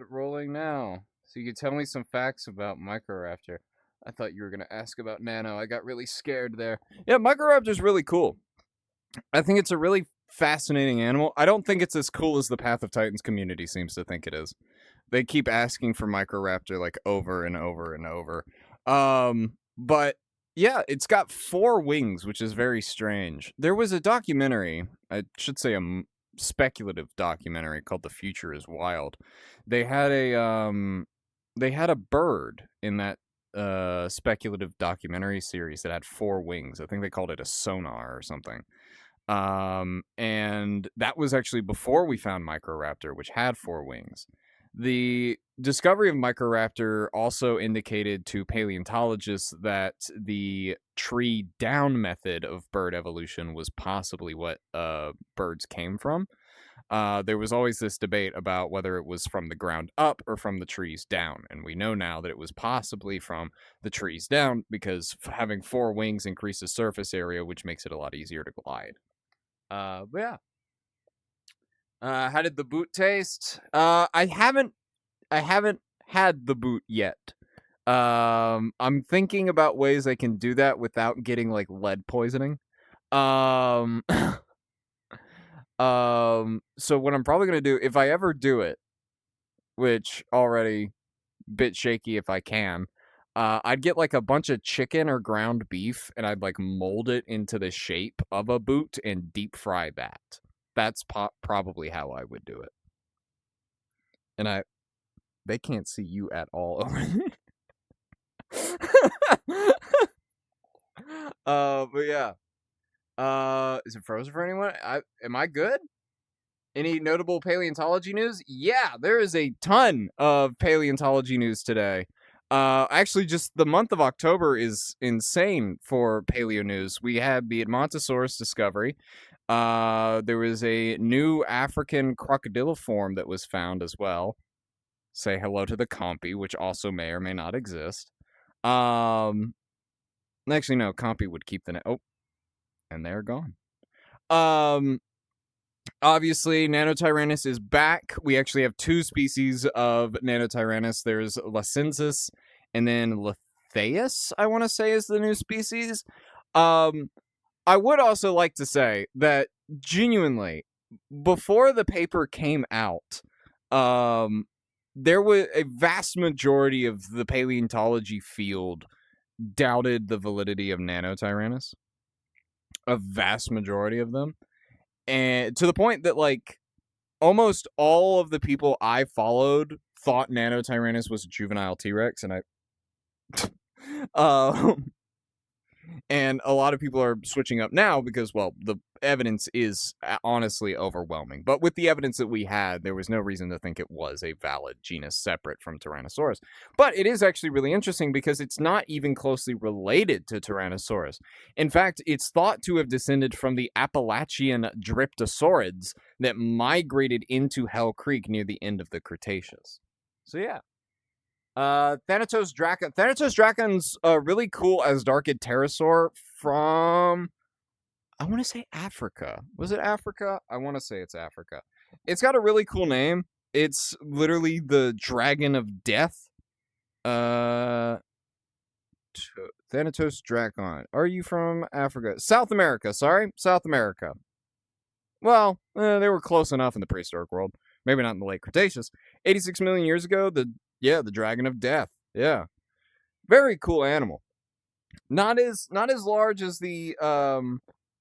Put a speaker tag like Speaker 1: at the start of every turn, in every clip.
Speaker 1: Rolling now. So you can tell me some facts about Microraptor. I thought you were gonna ask about Nano. I got really scared there. Yeah, Microraptor's really cool. I think it's a really fascinating animal. I don't think it's as cool as the Path of Titans community seems to think it is. They keep asking for Microraptor like over and over and over. But yeah, it's got 4 wings, which is very strange. There was a documentary, I should say speculative documentary called The Future is Wild. They had a bird in that speculative documentary series that had 4 wings. I think they called it a sonar or something. And that was actually before we found Microraptor, which had 4 wings. The discovery of Microraptor also indicated to paleontologists that the tree down method of bird evolution was possibly what birds came from. There was always this debate about whether it was from the ground up or from the trees down, and we know now that it was possibly from the trees down because having 4 wings increases surface area, which makes it a lot easier to glide. But yeah. How did the boot taste? I haven't had the boot yet. I'm thinking about ways I can do that without getting like lead poisoning. So what I'm probably gonna do, if I ever do it, which already bit shaky if I can, I'd get like a bunch of chicken or ground beef and I'd like mold it into the shape of a boot and deep fry that. That's probably how I would do it. And they can't see you at all over there. But yeah. Is it frozen for anyone? Am I good? Any notable paleontology news? Yeah, there is a ton of paleontology news today. Actually, just the month of October is insane for paleo news. We had the Edmontosaurus discovery. There was a new African crocodiliform that was found as well. Say hello to the Compy, which also may or may not exist. Actually, no, Compy would keep the oh, and they're gone. Obviously, Nanotyrannus is back. We actually have 2 species of Nanotyrannus. There's Lacensis and then Lethaeus, I want to say, is the new species. I would also like to say that genuinely, before the paper came out, there was a vast majority of the paleontology field doubted the validity of Nanotyrannus. A vast majority of them. And to the point that, like, almost all of the people I followed thought Nanotyrannus was a juvenile T-Rex, and and a lot of people are switching up now because, well, the evidence is honestly overwhelming. But with the evidence that we had, there was no reason to think it was a valid genus separate from Tyrannosaurus. But it is actually really interesting because it's not even closely related to Tyrannosaurus. In fact, it's thought to have descended from the Appalachian Dryptosaurids that migrated into Hell Creek near the end of the Cretaceous. So yeah. Thanatos Dracon. Thanatos Dracon's a really cool Asdarchid pterosaur from, I want to say Africa. Was it Africa? I want to say it's Africa. It's got a really cool name. It's literally the Dragon of Death. Thanatos Dracon. Are you from Africa? South America, sorry. South America. Well, they were close enough in the prehistoric world. Maybe not in the late Cretaceous. 86 million years ago, the Dragon of Death. Yeah. Very cool animal. Not as large as the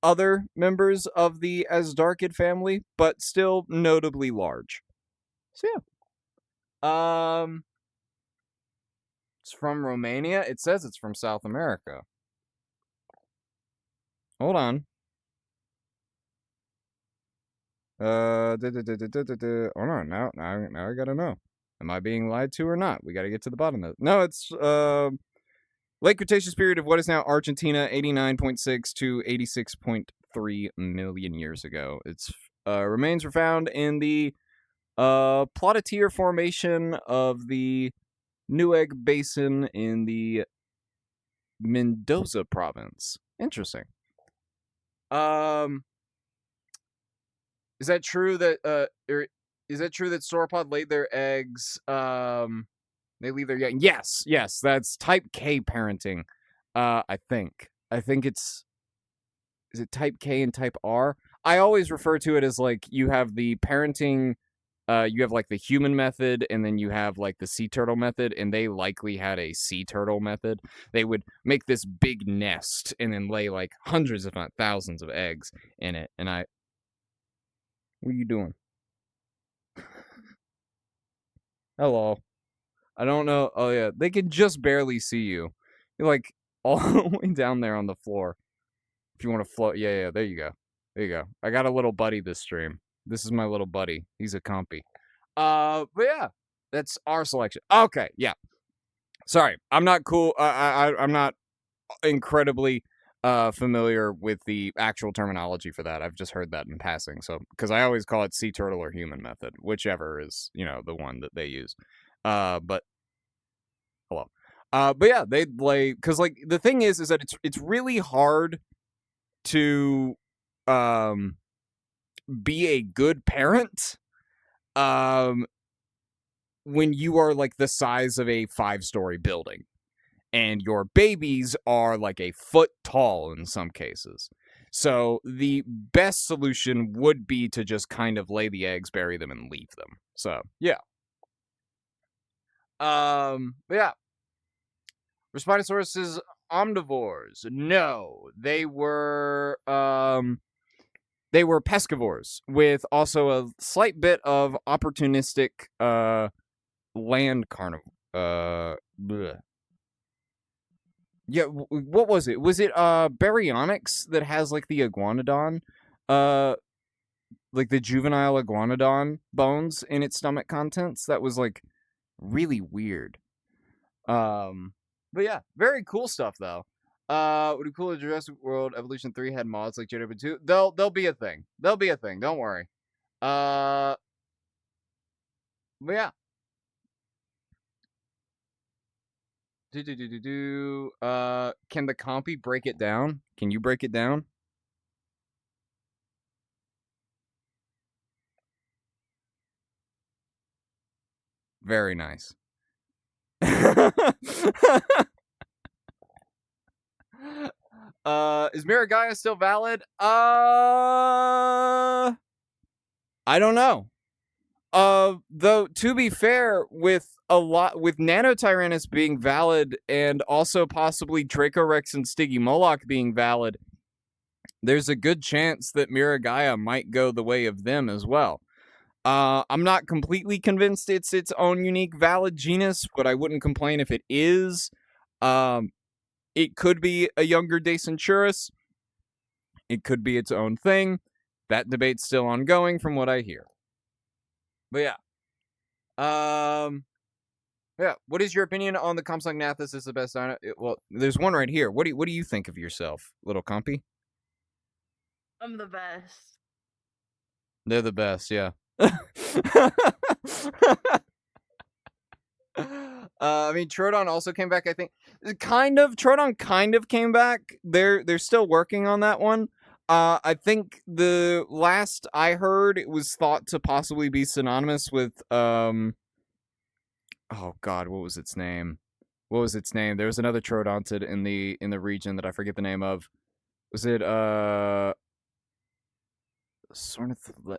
Speaker 1: other members of the Asdarchid family, but still notably large. So yeah. It's from Romania. It says it's from South America. Hold on. Hold on. Now I gotta know. Am I being lied to or not? We gotta get to the bottom of it. No, it's late Cretaceous period of what is now Argentina, 89.6 to 86.3 million years ago. Its remains were found in the Platateer Formation of the Newegg Basin in the Mendoza province. Interesting. Is that true that Is it true that sauropod laid their eggs? They leave their young. Yes, that's type K parenting. I think. I think it's is it type K and type R? I always refer to it as like you have the parenting, you have like the human method, and then you have like the sea turtle method, and they likely had a sea turtle method. They would make this big nest and then lay like hundreds, if not thousands, of eggs in it. And what are you doing? Hello. I don't know. Oh yeah, they can just barely see you. You're like all the way down there on the floor. If you want to float, yeah, there you go. There you go. I got a little buddy this stream. This is my little buddy. He's a compy. But yeah, that's our selection. Okay, yeah. Sorry, I'm not cool. I'm not incredibly familiar with the actual terminology for that. I've just heard that in passing. So, because I always call it sea turtle or human method, whichever is the one that they use. But hello. But yeah, they lay because like the thing is that it's really hard to be a good parent when you are like the size of a 5-story building and your babies are like a foot tall in some cases. So the best solution would be to just kind of lay the eggs, bury them, and leave them. So yeah. But yeah. Respinosaurus is omnivores. No, they were pescivores with also a slight bit of opportunistic land carnivore. Yeah, what was it? Was it Baryonyx that has like the iguanodon, like the juvenile iguanodon bones in its stomach contents? That was like really weird. But yeah, very cool stuff though. Would be cool if Jurassic World Evolution 3 had mods like JW 2. They'll be a thing. They'll be a thing. Don't worry. But yeah. Can the compy break it down? Can you break it down? Very nice. Is Miragaia still valid? I don't know. Though to be fair, with Nanotyrannus being valid and also possibly Dracorex and Stygimoloch being valid, there's a good chance that Miragaia might go the way of them as well. I'm not completely convinced it's its own unique valid genus, but I wouldn't complain if it is. It could be a younger Dacenturus. It could be its own thing. That debate's still ongoing from what I hear. But yeah. Yeah. What is your opinion on the Compsognathus is the best dino? Well, there's one right here. What do you think of yourself, little compy?
Speaker 2: I'm the best.
Speaker 1: They're the best, yeah. I mean, Troodon also came back, I think. Troodon kind of came back. They're still working on that one. I think the last I heard, it was thought to possibly be synonymous with, oh god, what was its name? There was another Troodontid in the region that I forget the name of. Was it,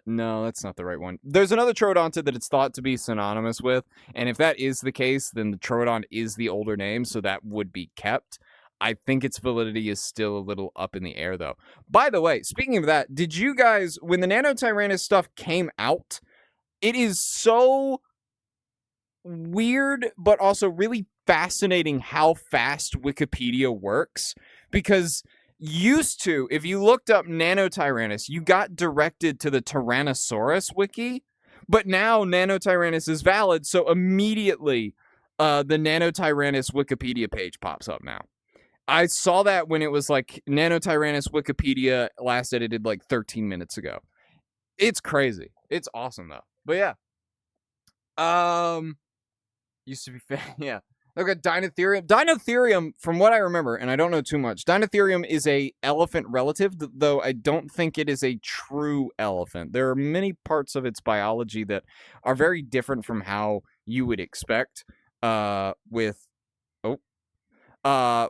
Speaker 1: no, that's not the right one. There's another Troodontid that it's thought to be synonymous with, and if that is the case, then the Troodon is the older name, so that would be kept. I think its validity is still a little up in the air, though. By the way, speaking of that, did you guys, when the Nanotyrannus stuff came out, it is so weird, but also really fascinating how fast Wikipedia works, because used to, if you looked up Nanotyrannus, you got directed to the Tyrannosaurus wiki, but now Nanotyrannus is valid, so immediately the Nanotyrannus Wikipedia page pops up now. I saw that when it was like Nanotyrannus Wikipedia last edited like 13 minutes ago. It's crazy. It's awesome though. But yeah. Used to be yeah. Look at Dinotherium. Dinotherium, from what I remember, and I don't know too much, Dinotherium is a elephant relative, though I don't think it is a true elephant. There are many parts of its biology that are very different from how you would expect with oh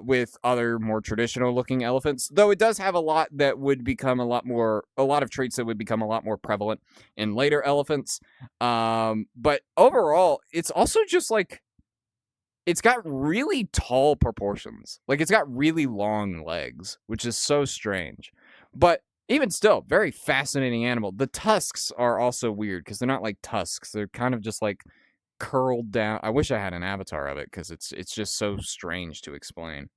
Speaker 1: with other more traditional looking elephants. Though it does have a lot that would become a lot of traits that would become a lot more prevalent in later elephants. But overall, it's also just like it's got really tall proportions. Like, it's got really long legs, which is so strange. But even still, very fascinating animal. The tusks are also weird because they're not like tusks. They're kind of just like curled down. I wish I had an avatar of it because it's just so strange to explain.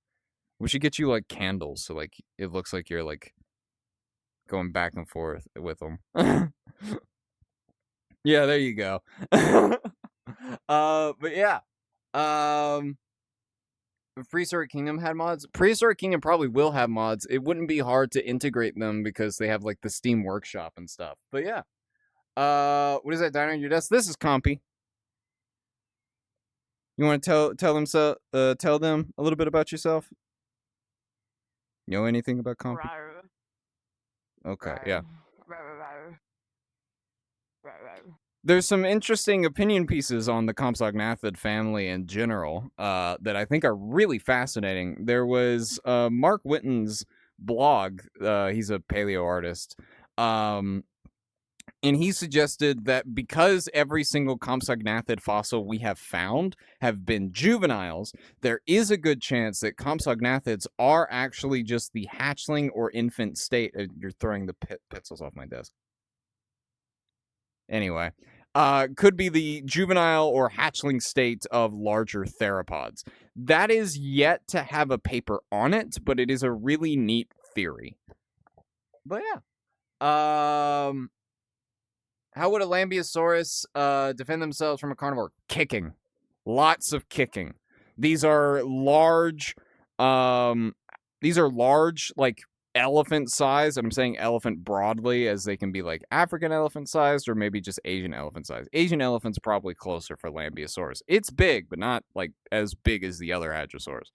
Speaker 1: We should get you like candles so like it looks like you're like going back and forth with them. Yeah, there you go. But yeah. Um If Prehistoric Kingdom had mods, Prehistoric Kingdom probably will have mods. It wouldn't be hard to integrate them because they have like the Steam Workshop and stuff. But yeah. What is that diner on your desk? This is Compy. You want to tell them a little bit about yourself? You know anything about Compy?
Speaker 2: Rawr,
Speaker 1: Okay,
Speaker 2: rawr,
Speaker 1: yeah.
Speaker 2: rawr, rawr, rawr, rawr.
Speaker 1: There's some interesting opinion pieces on the Compsognathid family in general that I think are really fascinating. There was Mark Witten's blog. He's a paleo artist. And he suggested that because every single Compsognathid fossil we have found have been juveniles, there is a good chance that Compsognathids are actually just the hatchling or infant state. You're throwing the pencils off my desk. Anyway, could be the juvenile or hatchling state of larger theropods. That is yet to have a paper on it, but it is a really neat theory. But yeah. How would a Lambeosaurus defend themselves from a carnivore? Kicking. Lots of kicking. These are large, like elephant sized, and I'm saying elephant broadly as they can be like African elephant sized or maybe just Asian elephant sized. Asian elephant's probably closer for Lambeosaurus. It's big, but not like as big as the other hadrosaurs.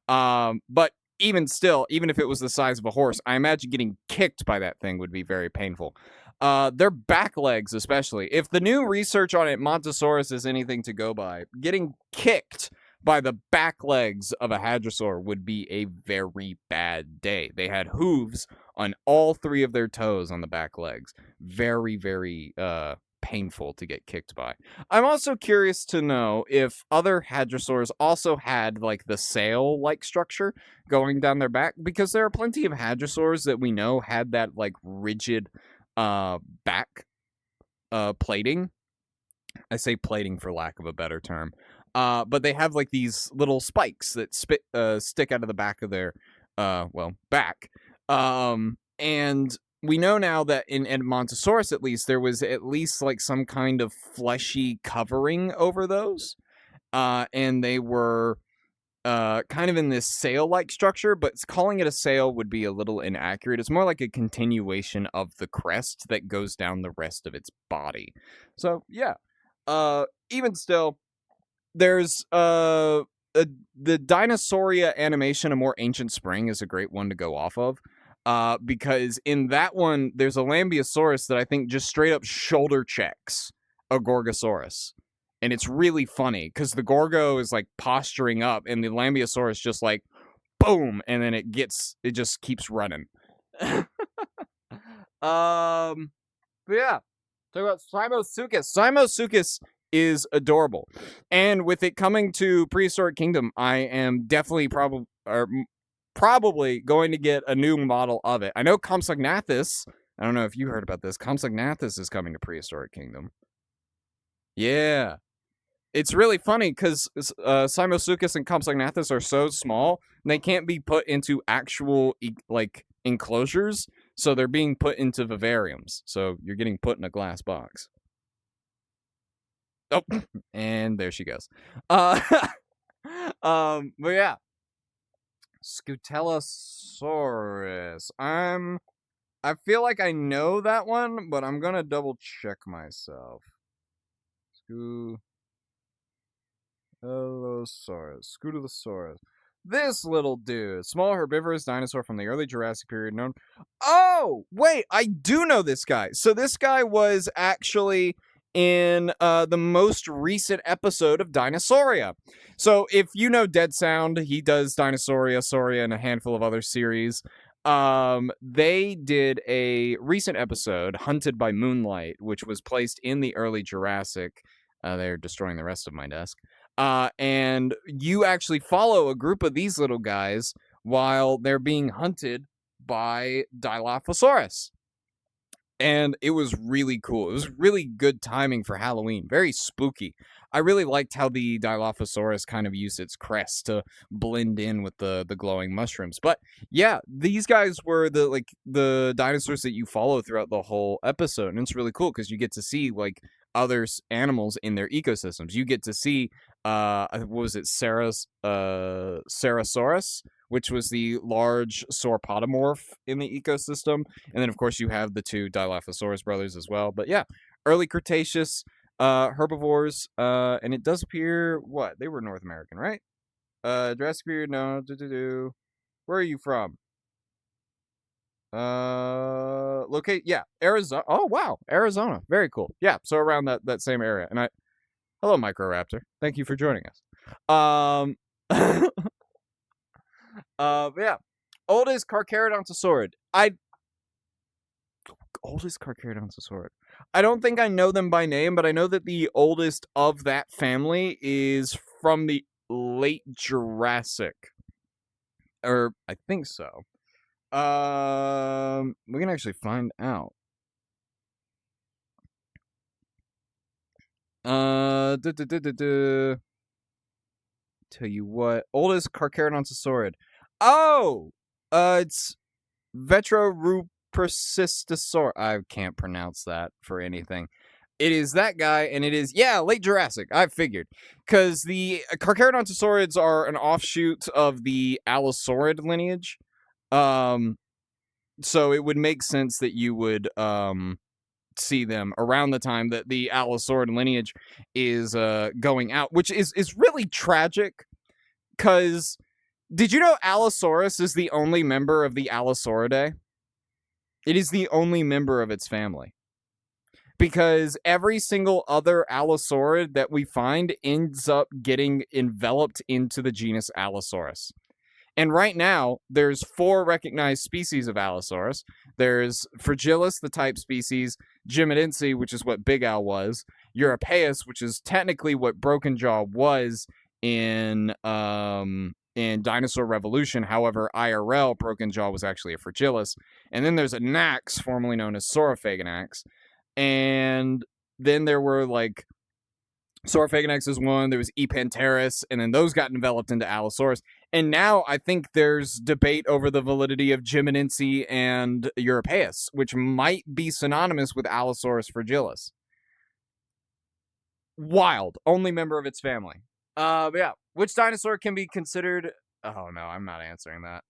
Speaker 1: But even still, even if it was the size of a horse, I imagine getting kicked by that thing would be very painful. Their back legs, especially. If the new research on it, Montosaurus, is anything to go by, getting kicked by the back legs of a hadrosaur would be a very bad day. They had hooves on all three of their toes on the back legs. Very, very painful to get kicked by. I'm also curious to know if other hadrosaurs also had like the sail-like structure going down their back, because there are plenty of hadrosaurs that we know had that like rigid back plating. I say plating for lack of a better term. But they have like these little spikes that stick out of the back of their back. And we know now that in Edmontosaurus, at least, there was at least like some kind of fleshy covering over those. And they were kind of in this sail-like structure, but calling it a sail would be a little inaccurate. It's more like a continuation of the crest that goes down the rest of its body. So yeah, even still, there's the Dinosauria animation, A More Ancient Spring, is a great one to go off of. Because in that one, there's a Lambeosaurus that I think just straight up shoulder checks a Gorgosaurus. And it's really funny because the Gorgo is like posturing up and the Lambeosaurus just like boom, and then it just keeps running. But yeah. Talk about Simosuchus. Simosuchus is adorable. And with it coming to Prehistoric Kingdom, I am definitely probably going to get a new model of it. I know Compsognathus, I don't know if you heard about this, Compsognathus is coming to Prehistoric Kingdom. Yeah. It's really funny because Simosuchus and Compsognathus are so small, they can't be put into actual like enclosures, so they're being put into vivariums. So you're getting put in a glass box. Oh, and there she goes. But yeah. Scutellosaurus. I feel like I know that one, but I'm gonna double check myself. Scutellosaurus. Scutosaurus. This little dude, small herbivorous dinosaur from the early Jurassic period known. Oh, wait, I do know this guy. So this guy was actually in the most recent episode of Dinosauria. So if you know Dead Sound, he does Dinosauria, Sauria, and a handful of other series. They did a recent episode, Hunted by Moonlight, which was placed in the early Jurassic. They're destroying the rest of my desk. And you actually follow a group of these little guys while they're being hunted by Dilophosaurus. And it was really cool. It was really good timing for Halloween. Very spooky. I really liked how the Dilophosaurus kind of used its crest to blend in with the glowing mushrooms. But yeah, these guys were the dinosaurs that you follow throughout the whole episode, and it's really cool because you get to see like other animals in their ecosystems. You get to see what was it, Sarasaurus, which was the large sauropodomorph in the ecosystem. And then, of course, you have the two Dilophosaurus brothers as well. But yeah, early Cretaceous herbivores. And it does appear, what? They were North American, right? Jurassic period, no. Where are you from? Locate, yeah, Arizona. Oh, wow. Arizona. Very cool. Yeah, so around that same area. And hello, Microraptor. Thank you for joining us. But yeah, oldest Carcharodontosaurid. Oldest Carcharodontosaurid. I don't think I know them by name, but I know that the oldest of that family is from the late Jurassic. Or I think so. We can actually find out. Tell you what, oldest Carcharodontosaurid. Oh, it's Vetrorupersistosaur. I can't pronounce that for anything. It is that guy, and it is, yeah, late Jurassic. I figured. Because the Carcharodontosaurids are an offshoot of the Allosaurid lineage. So it would make sense that you would see them around the time that the Allosaurid lineage is going out, which is really tragic. Because did you know Allosaurus is the only member of the Allosauridae? It is the only member of its family. Because every single other Allosaurid that we find ends up getting enveloped into the genus Allosaurus. And right now, there's 4 recognized species of Allosaurus. There's Fragilis, the type species, Jimminense, which is what Big Al was, Europaeus, which is technically what Broken Jaw was in Dinosaur Revolution. However, IRL, Broken Jaw was actually a Fragilis. And then there's a Nax, formerly known as Saurophaganax. And then there were like Saurophaganax is one, there was Epanteris, and then those got enveloped into Allosaurus. And now I think there's debate over the validity of Jimminense and Europaeus, which might be synonymous with Allosaurus fragilis. Wild. Only member of its family. But yeah. Which dinosaur can be considered... Oh, no, I'm not answering that.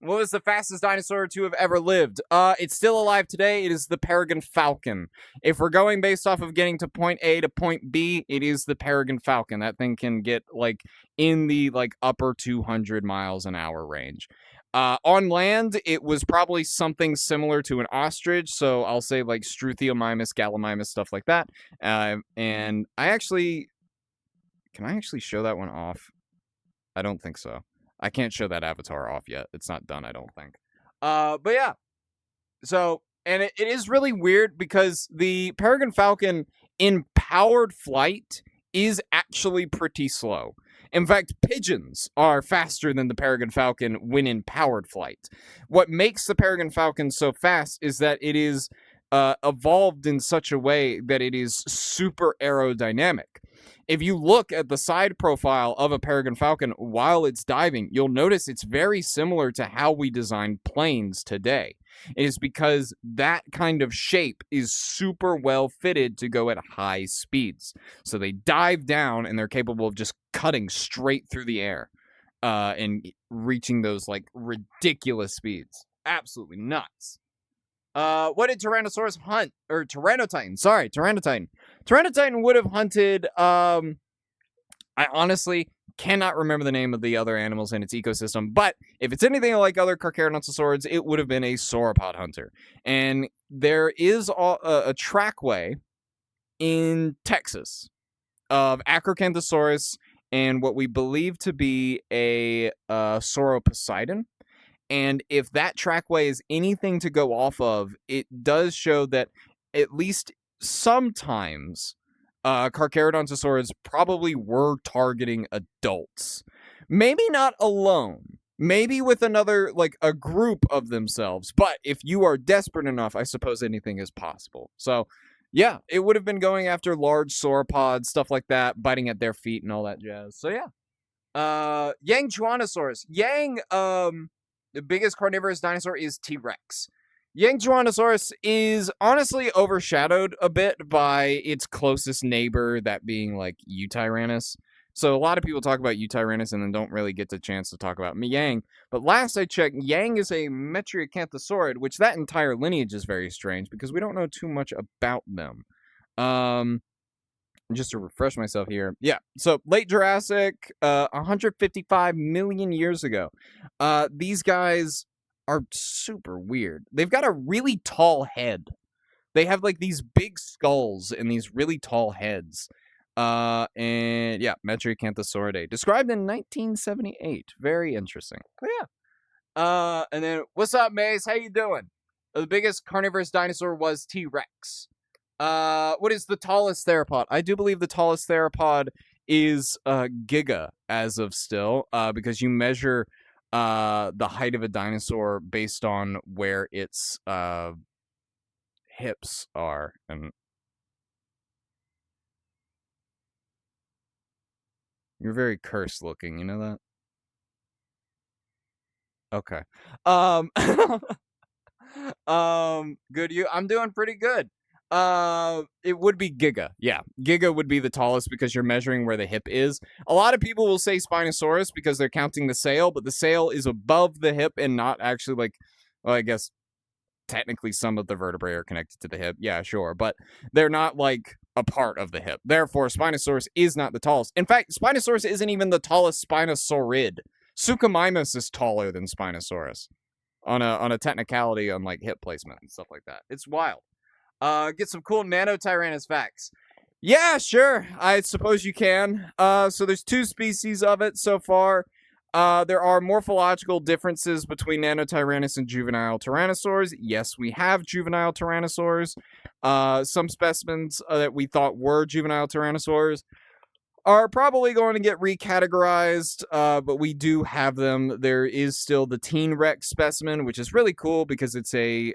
Speaker 1: What was the fastest dinosaur to have ever lived? It's still alive today. It is the peregrine falcon. If we're going based off of getting to point A to point B, it is the peregrine falcon. That thing can get, like, in the, like, upper 200 miles an hour range. On land, it was probably something similar to an ostrich, so I'll say, like, Struthiomimus, Gallimimus, stuff like that. And I actually... Can I actually show that one off? I don't think so. I can't show that avatar off yet. It's not done, I don't think. But yeah. So, and it is really weird because the peregrine falcon in powered flight is actually pretty slow. In fact, pigeons are faster than the peregrine falcon when in powered flight. What makes the peregrine falcon so fast is that it is evolved in such a way that it is super aerodynamic. If you look at the side profile of a peregrine falcon while it's diving, you'll notice it's very similar to how we design planes today. It is because that kind of shape is super well fitted to go at high speeds. So they dive down and they're capable of just cutting straight through the air and reaching those like ridiculous speeds. Absolutely nuts. What did Tyrannosaurus hunt? Or Tyrannotitan. Sorry, Tyrannotitan. Tyrannotitan would have hunted, I honestly cannot remember the name of the other animals in its ecosystem, but if it's anything like other carcharodontosaurids, it would have been a sauropod hunter. And there is a trackway in Texas of Acrocanthosaurus and what we believe to be a Sauroposeidon. And if that trackway is anything to go off of, it does show that at least sometimes Carcharodontosaurs probably were targeting adults. Maybe not alone. Maybe with another, like a group of themselves. But if you are desperate enough, I suppose anything is possible. So, yeah, it would have been going after large sauropods, stuff like that, biting at their feet and all that jazz. So, yeah. Yang Juanosaurus. Yang, the biggest carnivorous dinosaur is T-Rex. Yang Juanosaurus is honestly overshadowed a bit by its closest neighbor, that being like Eutyrannus. So a lot of people talk about Eutyrannus and then don't really get the chance to talk about Yang. But last I checked, Yang is a Metriacanthosaurid, which that entire lineage is very strange because we don't know too much about them. Just to refresh myself here. Yeah, so late Jurassic, 155 million years ago. These guys are super weird. They've got a really tall head. They have like these big skulls and these really tall heads. And yeah, Metriacanthosauridae, described in 1978. Very interesting. But yeah. And then what's up, Mace? How you doing? The biggest carnivorous dinosaur was T-Rex. What is the tallest theropod? I do believe the tallest theropod is Giga as of still, because you measure the height of a dinosaur based on where its hips are. And you're very cursed looking, you know that? Okay. Good. I'm doing pretty good. It would be Giga. Yeah, Giga would be the tallest because you're measuring where the hip is. A lot of people will say Spinosaurus because they're counting the sail, but the sail is above the hip and not actually like, well, I guess technically some of the vertebrae are connected to the hip. Yeah, sure, but they're not like a part of the hip. Therefore, Spinosaurus is not the tallest. In fact, Spinosaurus isn't even the tallest Spinosaurid. Suchomimus is taller than Spinosaurus on a technicality on like hip placement and stuff like that. It's wild. Get some cool Nanotyrannus facts. Yeah, sure. I suppose you can. So there's 2 species of it so far. There are morphological differences between Nanotyrannus and juvenile tyrannosaurs. Yes, we have juvenile tyrannosaurs. Some specimens that we thought were juvenile tyrannosaurs are probably going to get recategorized, but we do have them. There is still the teen Rex specimen, which is really cool because it's a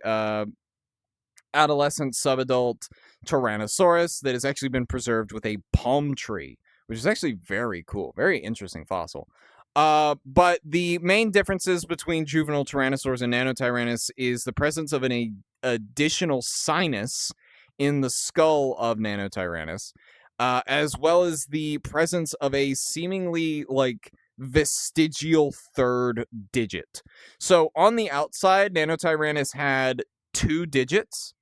Speaker 1: adolescent subadult Tyrannosaurus that has actually been preserved with a palm tree, which is actually very cool. Very interesting fossil. But the main differences between juvenile Tyrannosaurs and Nanotyrannus is the presence of an additional sinus in the skull of Nanotyrannus, as well as the presence of a seemingly like vestigial third digit. So on the outside, Nanotyrannus had 2 digits.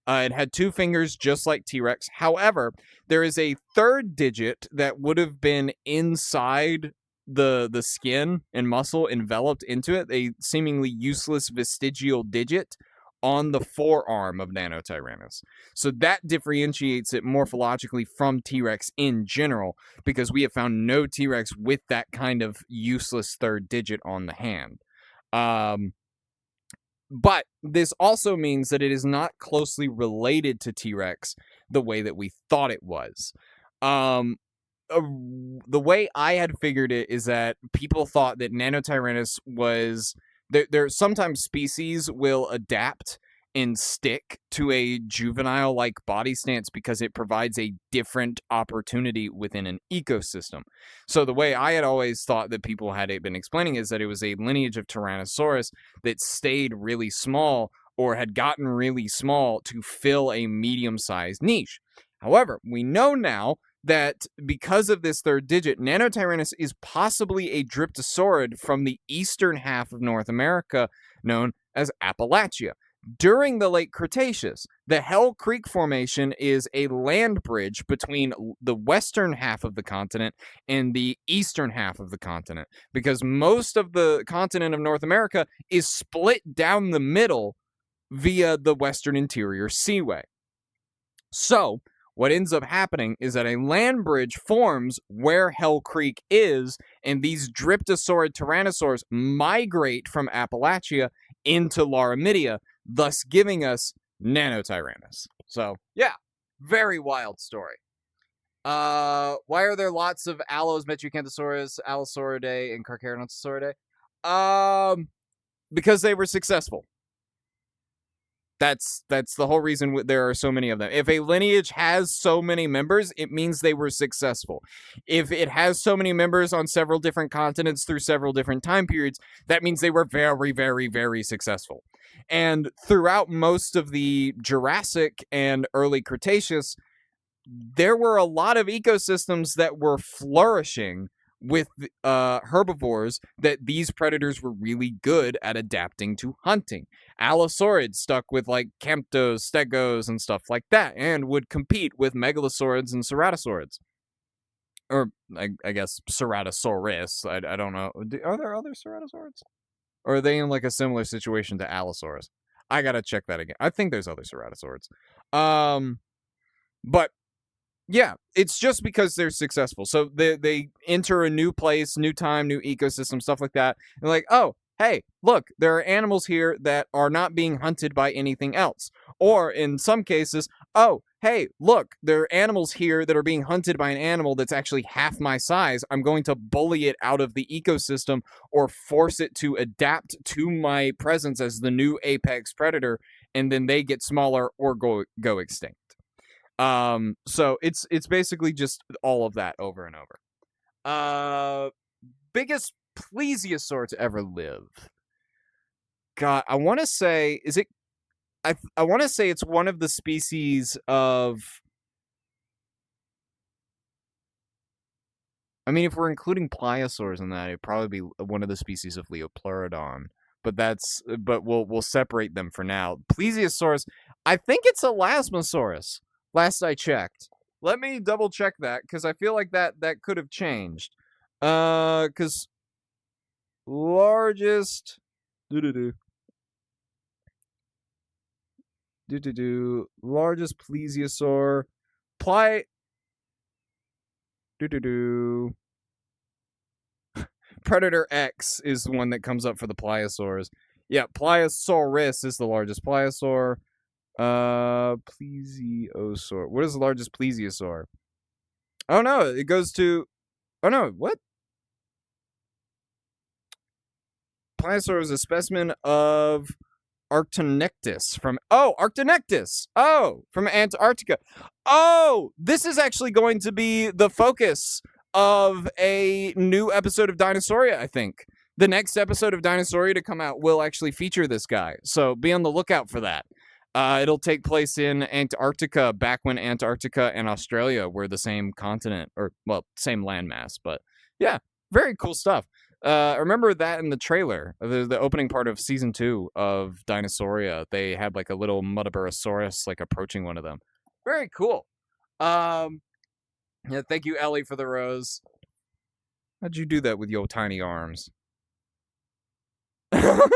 Speaker 1: It had 2 fingers, just like T-Rex. However, there is a third digit that would have been inside the skin and muscle enveloped into it, a seemingly useless vestigial digit on the forearm of Nanotyrannus. So that differentiates it morphologically from T-Rex in general, because we have found no T-Rex with that kind of useless third digit on the hand. But this also means that it is not closely related to T-Rex the way that we thought it was. The way I had figured it is that people thought that Nanotyrannus was... There sometimes species will adapt and stick to a juvenile-like body stance because it provides a different opportunity within an ecosystem. So the way I had always thought that people had been explaining is that it was a lineage of Tyrannosaurus that stayed really small or had gotten really small to fill a medium-sized niche. However, we know now that because of this third digit, Nanotyrannus is possibly a Dryptosaurid from the eastern half of North America, known as Appalachia. During the late Cretaceous, the Hell Creek Formation is a land bridge between the western half of the continent and the eastern half of the continent, because most of the continent of North America is split down the middle via the Western Interior Seaway. So, what ends up happening is that a land bridge forms where Hell Creek is, and these Dryptosaurid tyrannosaurs migrate from Appalachia into Laramidia, thus giving us Nanotyrannus. So, yeah, very wild story. Why are there lots of Allos, Metriacanthosaurus, Allosauridae, and Carcharodontosauridae? Because they were successful. That's the whole reason there are so many of them. If a lineage has so many members, it means they were successful. If it has so many members on several different continents through several different time periods, that means they were very, very, very successful. And throughout most of the Jurassic and early Cretaceous, there were a lot of ecosystems that were flourishing with herbivores that these predators were really good at adapting to hunting. Allosaurids stuck with like Camptos, Stegos, and stuff like that, and would compete with Megalosaurids and Ceratosaurids. Or I guess Ceratosaurus. I don't know. Are there other Ceratosaurids? Or are they in like a similar situation to Allosaurus? I gotta check that again. I think there's other Ceratosaurids. But yeah, it's just because they're successful. So they enter a new place, new time, new ecosystem, stuff like that. And like, oh, hey, look, there are animals here that are not being hunted by anything else. Or in some cases, oh, hey, look, there are animals here that are being hunted by an animal that's actually half my size. I'm going to bully it out of the ecosystem or force it to adapt to my presence as the new apex predator, and then they get smaller or go extinct. So it's basically just all of that over and over. Biggest plesiosaur to ever live. God, I want to say, is it? I want to say it's one of the species of. I mean, if we're including pliosaurs in that, it'd probably be one of the species of Leopleurodon. But we'll separate them for now. Plesiosaurs, I think it's Elasmosaurus. Last I checked. Let me double check that, because I feel like that could have changed. Because largest largest plesiosaur Predator X is the one that comes up for the pliosaurs. Yeah, Pliosaurus is the largest pliosaur. Plesiosaur. What is the largest plesiosaur? Oh no, it goes to. Oh no, what? Pliosaur is a specimen of Arctonectus from. Oh, Arctonectus! Oh, from Antarctica. Oh, this is actually going to be the focus of a new episode of Dinosauria, I think. The next episode of Dinosauria to come out will actually feature this guy, so be on the lookout for that. It'll take place in Antarctica, back when Antarctica and Australia were the same continent, or, well, same landmass. But yeah, very cool stuff. I remember that in the trailer, the opening part of season 2 of Dinosauria. They had like a little Muttaburrasaurus like approaching one of them. Very cool. Yeah, thank you, Ellie, for the rose. How'd you do that with your tiny arms? But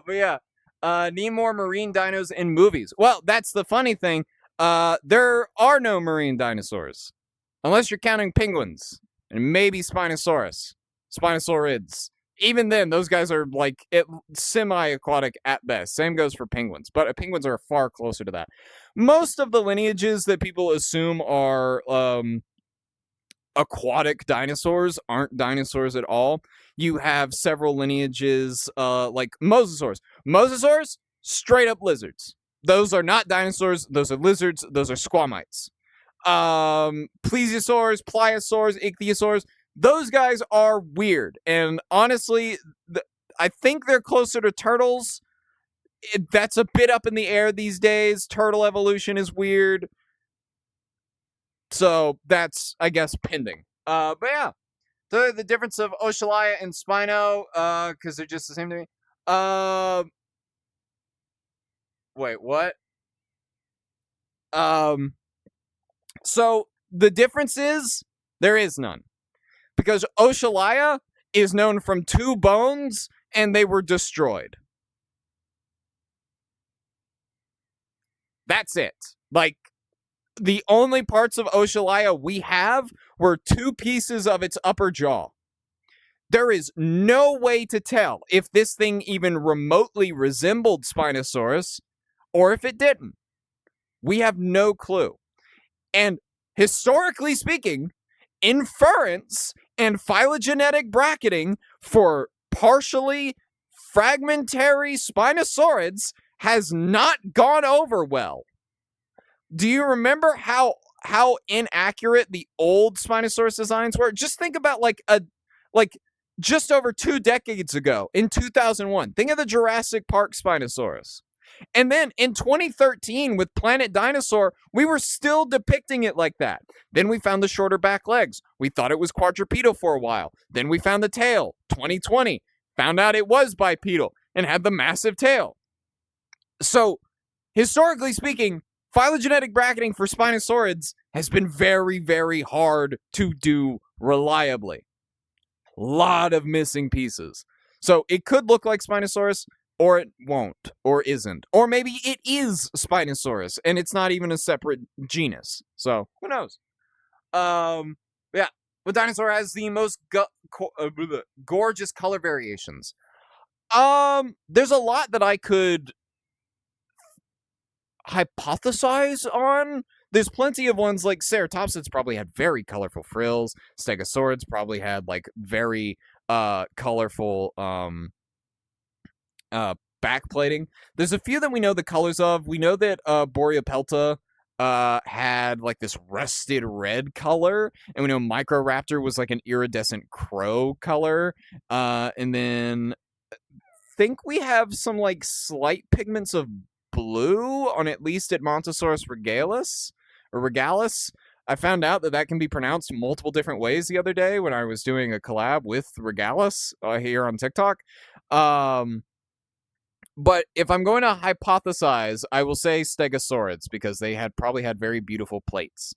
Speaker 1: yeah. Need more marine dinos in movies. Well, that's the funny thing. There are no marine dinosaurs. Unless you're counting penguins. And maybe Spinosaurus. Spinosaurids. Even then, those guys are like semi-aquatic at best. Same goes for penguins. But penguins are far closer to that. Most of the lineages that people assume are aquatic dinosaurs aren't dinosaurs at all. You have several lineages like mosasaurs. Mosasaurs, straight up lizards. Those are not dinosaurs. Those are lizards. Those are squamites. Plesiosaurs, pliosaurs, ichthyosaurs, those guys are weird. And honestly, I think they're closer to turtles. That's a bit up in the air these days. Turtle evolution is weird. So that's, I guess, pending. But yeah. The difference of Ocellaria and Spino, because they're just the same to me. Wait, what? Um, so the difference is there is none. Because Oshalaya is known from 2 bones and they were destroyed. That's it. Like, the only parts of Oshalaya we have were 2 pieces of its upper jaw. There is no way to tell if this thing even remotely resembled Spinosaurus or if it didn't. We have no clue. And historically speaking, inference and phylogenetic bracketing for partially fragmentary Spinosaurids has not gone over well. Do you remember how inaccurate the old Spinosaurus designs were? Just think about like just over 2 decades ago in 2001. Think of the Jurassic Park Spinosaurus. And then in 2013 with Planet Dinosaur, we were still depicting it like that. Then we found the shorter back legs. We thought it was quadrupedal for a while. Then we found the tail. 2020, found out it was bipedal and had the massive tail. So, historically speaking, phylogenetic bracketing for Spinosaurids has been very, very hard to do reliably. Lot of missing pieces. So it could look like Spinosaurus, or it won't, or isn't. Or maybe it is Spinosaurus, and it's not even a separate genus. So, who knows? Yeah. What dinosaur has the most gorgeous color variations? There's a lot that I could hypothesize on. There's plenty of ones like Ceratopsids probably had very colorful frills. Stegosaurids probably had like very colorful backplating. There's a few that we know the colors of. We know that Boreapelta had like this rusted red color, and we know Microraptor was like an iridescent crow color. And then think we have some like slight pigments of blue on at least Edmontosaurus regalis or regalis. I found out that can be pronounced multiple different ways the other day when I was doing a collab with Regalis here on TikTok. But if I'm going to hypothesize, I will say Stegosaurids because they probably had very beautiful plates.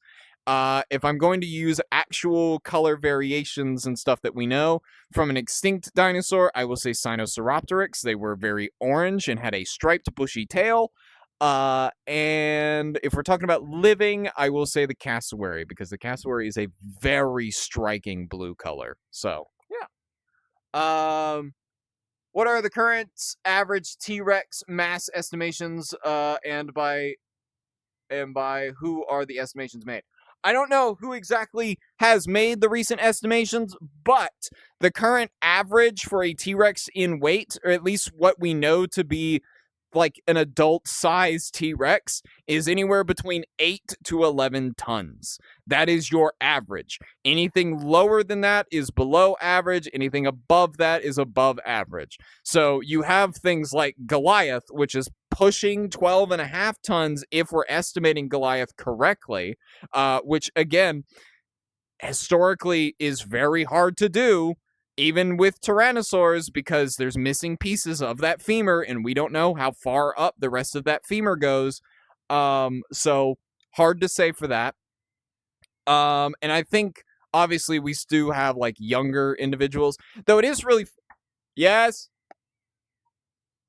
Speaker 1: If I'm going to use actual color variations and stuff that we know from an extinct dinosaur, I will say Sinosauropteryx. They were very orange and had a striped bushy tail. And if we're talking about living, I will say the cassowary because the cassowary is a very striking blue color. So, yeah. What are the current average T-Rex mass estimations, and by who are the estimations made? I don't know who exactly has made the recent estimations, but the current average for a T-Rex in weight, or at least what we know to be like an adult-sized T-Rex, is anywhere between 8 to 11 tons. That is your average. Anything lower than that is below average. Anything above that is above average. So you have things like Goliath, which is pushing 12.5 tons if we're estimating Goliath correctly, which, again, historically is very hard to do, even with tyrannosaurs, because there's missing pieces of that femur, and we don't know how far up the rest of that femur goes. So hard to say for that. And I think, obviously, we do have, like, younger individuals, though it is really... Yes?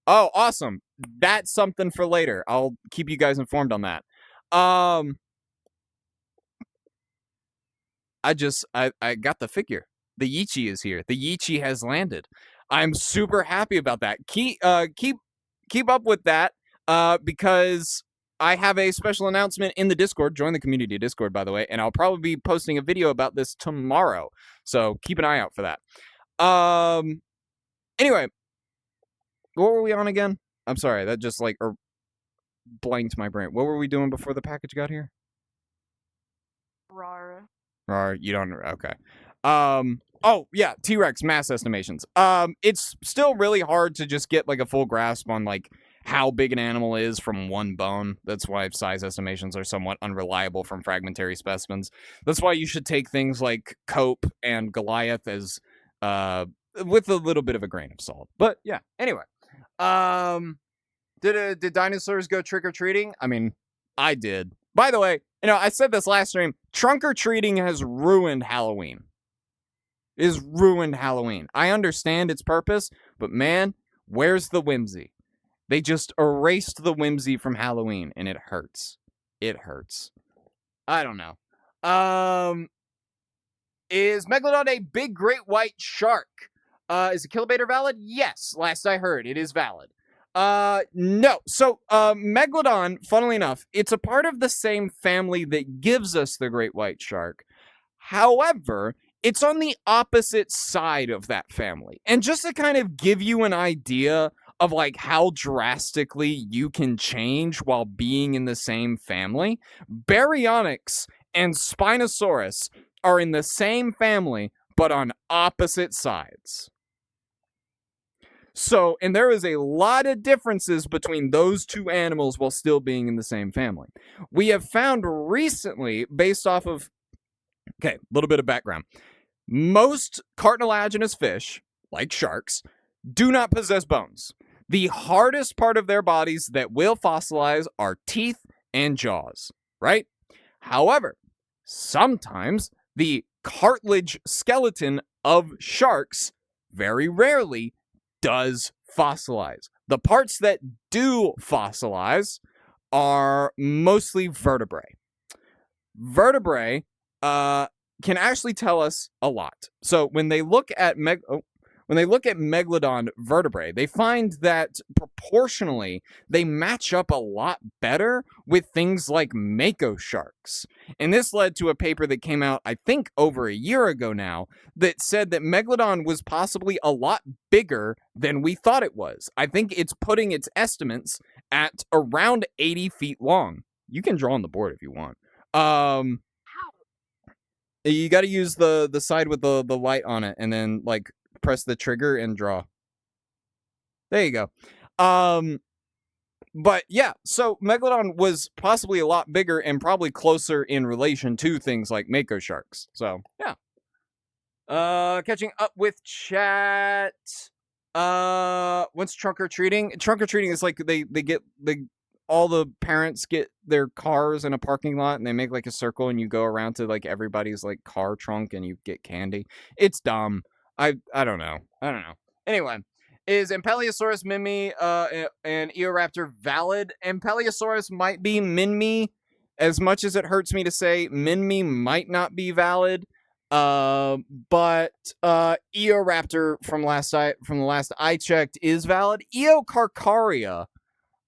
Speaker 1: Oh, awesome. That's something for later. I'll keep you guys informed on that. I got the figure. The Yichi is here. The Yichi has landed. I'm super happy about that. Keep up with that, because I have a special announcement in the Discord. Join the community Discord, by the way, and I'll probably be posting a video about this tomorrow. So keep an eye out for that. Anyway, what were we on again? I'm sorry, that just like blanked my brain. What were we doing before the package got here?
Speaker 2: Rar.
Speaker 1: Or you don't... Okay. Oh, yeah, T-Rex mass estimations. It's still really hard to just get, like, a full grasp on, like, how big an animal is from one bone. That's why size estimations are somewhat unreliable from fragmentary specimens. That's why you should take things like Cope and Goliath as, with a little bit of a grain of salt. But, yeah, anyway. Did dinosaurs go trick or treating? I mean, I did. By the way, I said this last stream. Trunk or treating has ruined Halloween. Is ruined Halloween. I understand its purpose, but man, where's the whimsy? They just erased the whimsy from Halloween, and it hurts. It hurts. I don't know. Is Megalodon a big great white shark? Is a Kilobator valid? Yes, last I heard, it is valid. No. So, Megalodon, funnily enough, it's a part of the same family that gives us the great white shark. However, it's on the opposite side of that family. And just to kind of give you an idea of like how drastically you can change while being in the same family, Baryonyx and Spinosaurus are in the same family, but on opposite sides. So, and there is a lot of differences between those two animals while still being in the same family. We have found recently, based off of, okay, a little bit of background. Most cartilaginous fish, like sharks, do not possess bones. The hardest part of their bodies that will fossilize are teeth and jaws, right? However, sometimes the cartilage skeleton of sharks very rarely does fossilize. The parts that do fossilize are mostly vertebrae. Vertebrae can actually tell us a lot. So when they look at Megalodon vertebrae, they find that proportionally they match up a lot better with things like mako sharks. And this led to a paper that came out, I think, over a year ago now, that said that Megalodon was possibly a lot bigger than we thought it was. I think it's putting its estimates at around 80 feet long. You can draw on the board if you want. You got to use the side with the light on it, and then like press the trigger and draw. There you go. But yeah, so Megalodon was possibly a lot bigger and probably closer in relation to things like mako sharks. So yeah. Catching up with chat. What's trunk or treating? Trunk or treating is like all the parents get their cars in a parking lot and they make like a circle and you go around to like everybody's like car trunk and you get candy. It's dumb. I don't know. Anyway, is Ampeliosaurus Minmi and Eoraptor valid? Ampeliosaurus might be. Minmi, as much as it hurts me to say, Minmi might not be valid. But Eoraptor from the last I checked is valid. Eocarcharia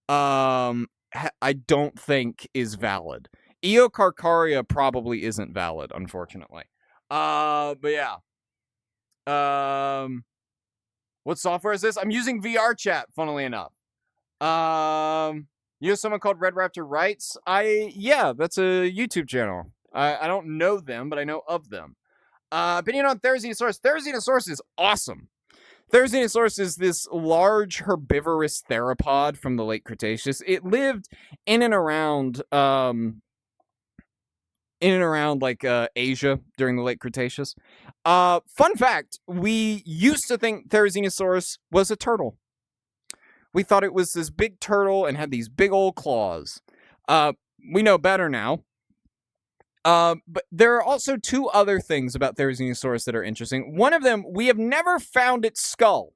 Speaker 1: I don't think is valid. Eocarcharia probably isn't valid, unfortunately. But yeah. What software is this? I'm using VR chat, funnily enough. You know someone called Red Raptor Writes? Yeah, that's a YouTube channel. I don't know them, but I know of them. Opinion on Therizinosaurus. Therizinosaurus is awesome. Therizinosaurus is this large herbivorous theropod from the late Cretaceous. It lived in and around like Asia during the late Cretaceous. Fun fact, we used to think Therizinosaurus was a turtle. We thought it was this big turtle and had these big old claws. We know better now. But there are also two other things about Therizinosaurus that are interesting. One of them, we have never found its skull.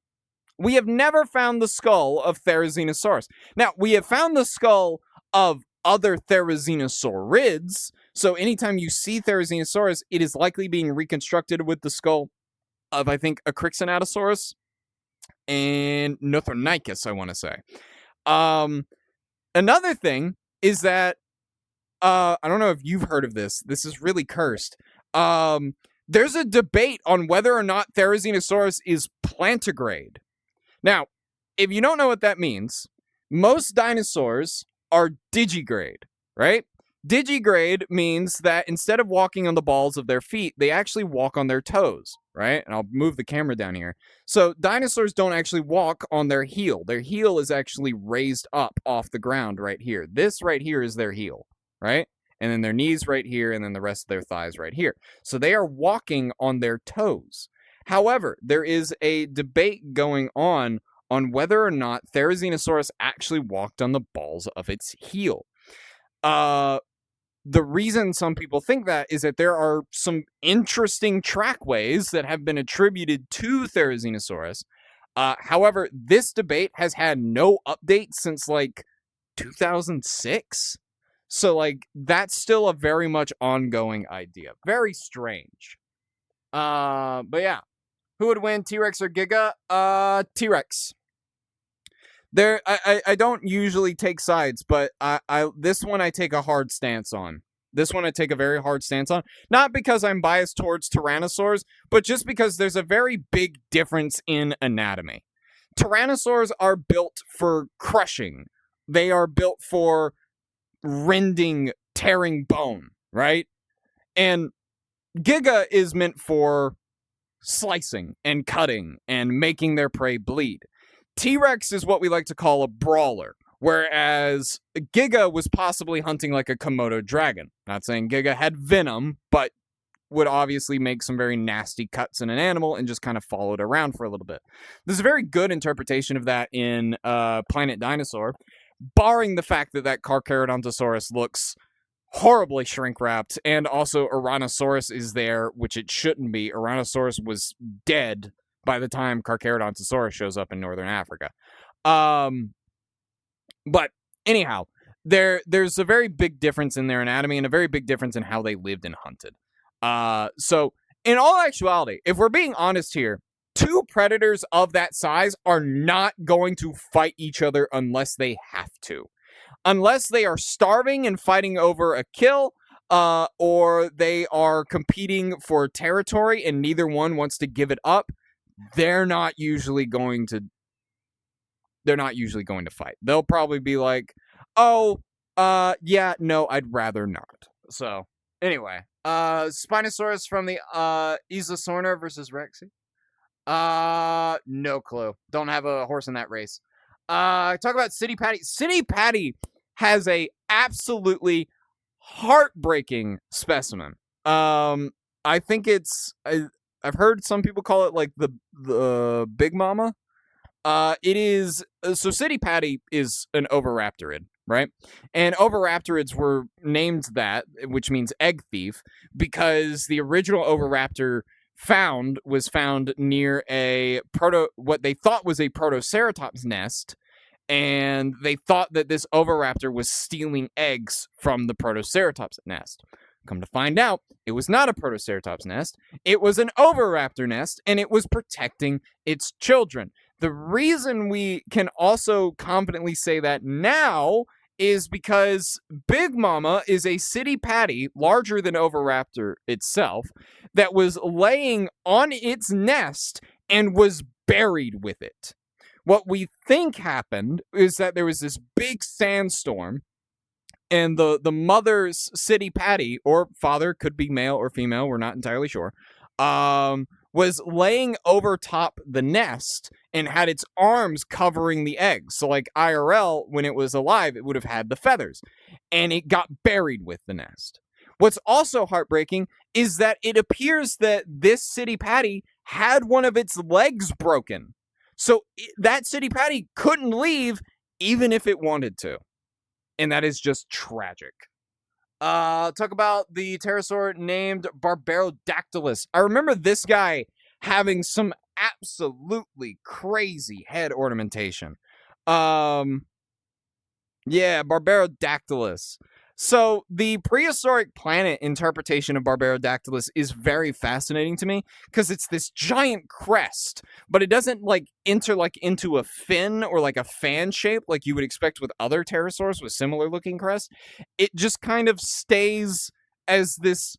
Speaker 1: We have never found the skull of Therizinosaurus. Now, we have found the skull of other Therizinosaurids. So anytime you see Therizinosaurus, it is likely being reconstructed with the skull of, I think, Acrixonatosaurus and Nothornicus, I want to say. Another thing is that I don't know if you've heard of this. This is really cursed. There's a debate on whether or not Therizinosaurus is plantigrade. Now, if you don't know what that means, most dinosaurs are digigrade, right? Digigrade means that instead of walking on the balls of their feet, they actually walk on their toes, right? And I'll move the camera down here. So dinosaurs don't actually walk on their heel. Their heel is actually raised up off the ground right here. This right here is their heel, right? And then their knees right here, and then the rest of their thighs right here. So they are walking on their toes. However, there is a debate going on on whether or not Therizinosaurus actually walked on the balls of its heel. The reason some people think that is that there are some interesting trackways that have been attributed to Therizinosaurus. However, this debate has had no update since like 2006. So like that's still a very much ongoing idea. Very strange. But yeah. Who would win, T-Rex or Giga? T-Rex. I don't usually take sides, but this one I take a hard stance on. This one I take a very hard stance on. Not because I'm biased towards tyrannosaurs, but just because there's a very big difference in anatomy. Tyrannosaurs are built for crushing. They are built for rending, tearing bone, right? And Giga is meant for slicing and cutting and making their prey bleed. T-Rex is what we like to call a brawler, whereas Giga was possibly hunting like a Komodo dragon. Not saying Giga had venom, but would obviously make some very nasty cuts in an animal and just kind of follow it around for a little bit. There's a very good interpretation of that in Planet Dinosaur, barring the fact that Carcharodontosaurus looks horribly shrink wrapped, and also Ouranosaurus is there, which it shouldn't be. Ouranosaurus was dead by the time Carcharodontosaurus shows up in northern Africa. But anyhow, there's a very big difference in their anatomy and a very big difference in how they lived and hunted. So in all actuality, if we're being honest here, two predators of that size are not going to fight each other unless they have to. Unless they are starving and fighting over a kill, or they are competing for territory and neither one wants to give it up, they're not usually going to fight. They'll probably be like, oh, yeah, no, I'd rather not. So, anyway, Spinosaurus from the Isla Sorna versus Rexy. No clue. Don't have a horse in that race. Talk about City Patty. City Patty has a absolutely heartbreaking specimen. I think I've heard some people call it like the Big Mama. It is so City Patty is an oviraptorid, right? And oviraptorids were named that, which means egg thief, because the original oviraptor was found near what they thought was a Protoceratops nest, and they thought that this oviraptor was stealing eggs from the Protoceratops nest. Come to find out, it was not a Protoceratops nest, it was an oviraptor nest, and it was protecting its children. The reason we can also confidently say that now is because Big Mama is a city patty larger than oviraptor itself that was laying on its nest and was buried with it. What we think happened is that there was this big sandstorm, and the mother's city patty, or father, could be male or female, we're not entirely sure, was laying over top the nest and had its arms covering the eggs. So like IRL, when it was alive, it would have had the feathers. And it got buried with the nest. What's also heartbreaking is that it appears that this city patty had one of its legs broken. So that city patty couldn't leave even if it wanted to. And that is just tragic. Talk about the pterosaur named Barbarodactylus. I remember this guy having some absolutely crazy head ornamentation. Yeah, Barbarodactylus. So the prehistoric planet interpretation of Barbarodactylus is very fascinating to me because it's this giant crest, but it doesn't enter into a fin or like a fan shape like you would expect with other pterosaurs with similar looking crests. It just kind of stays as this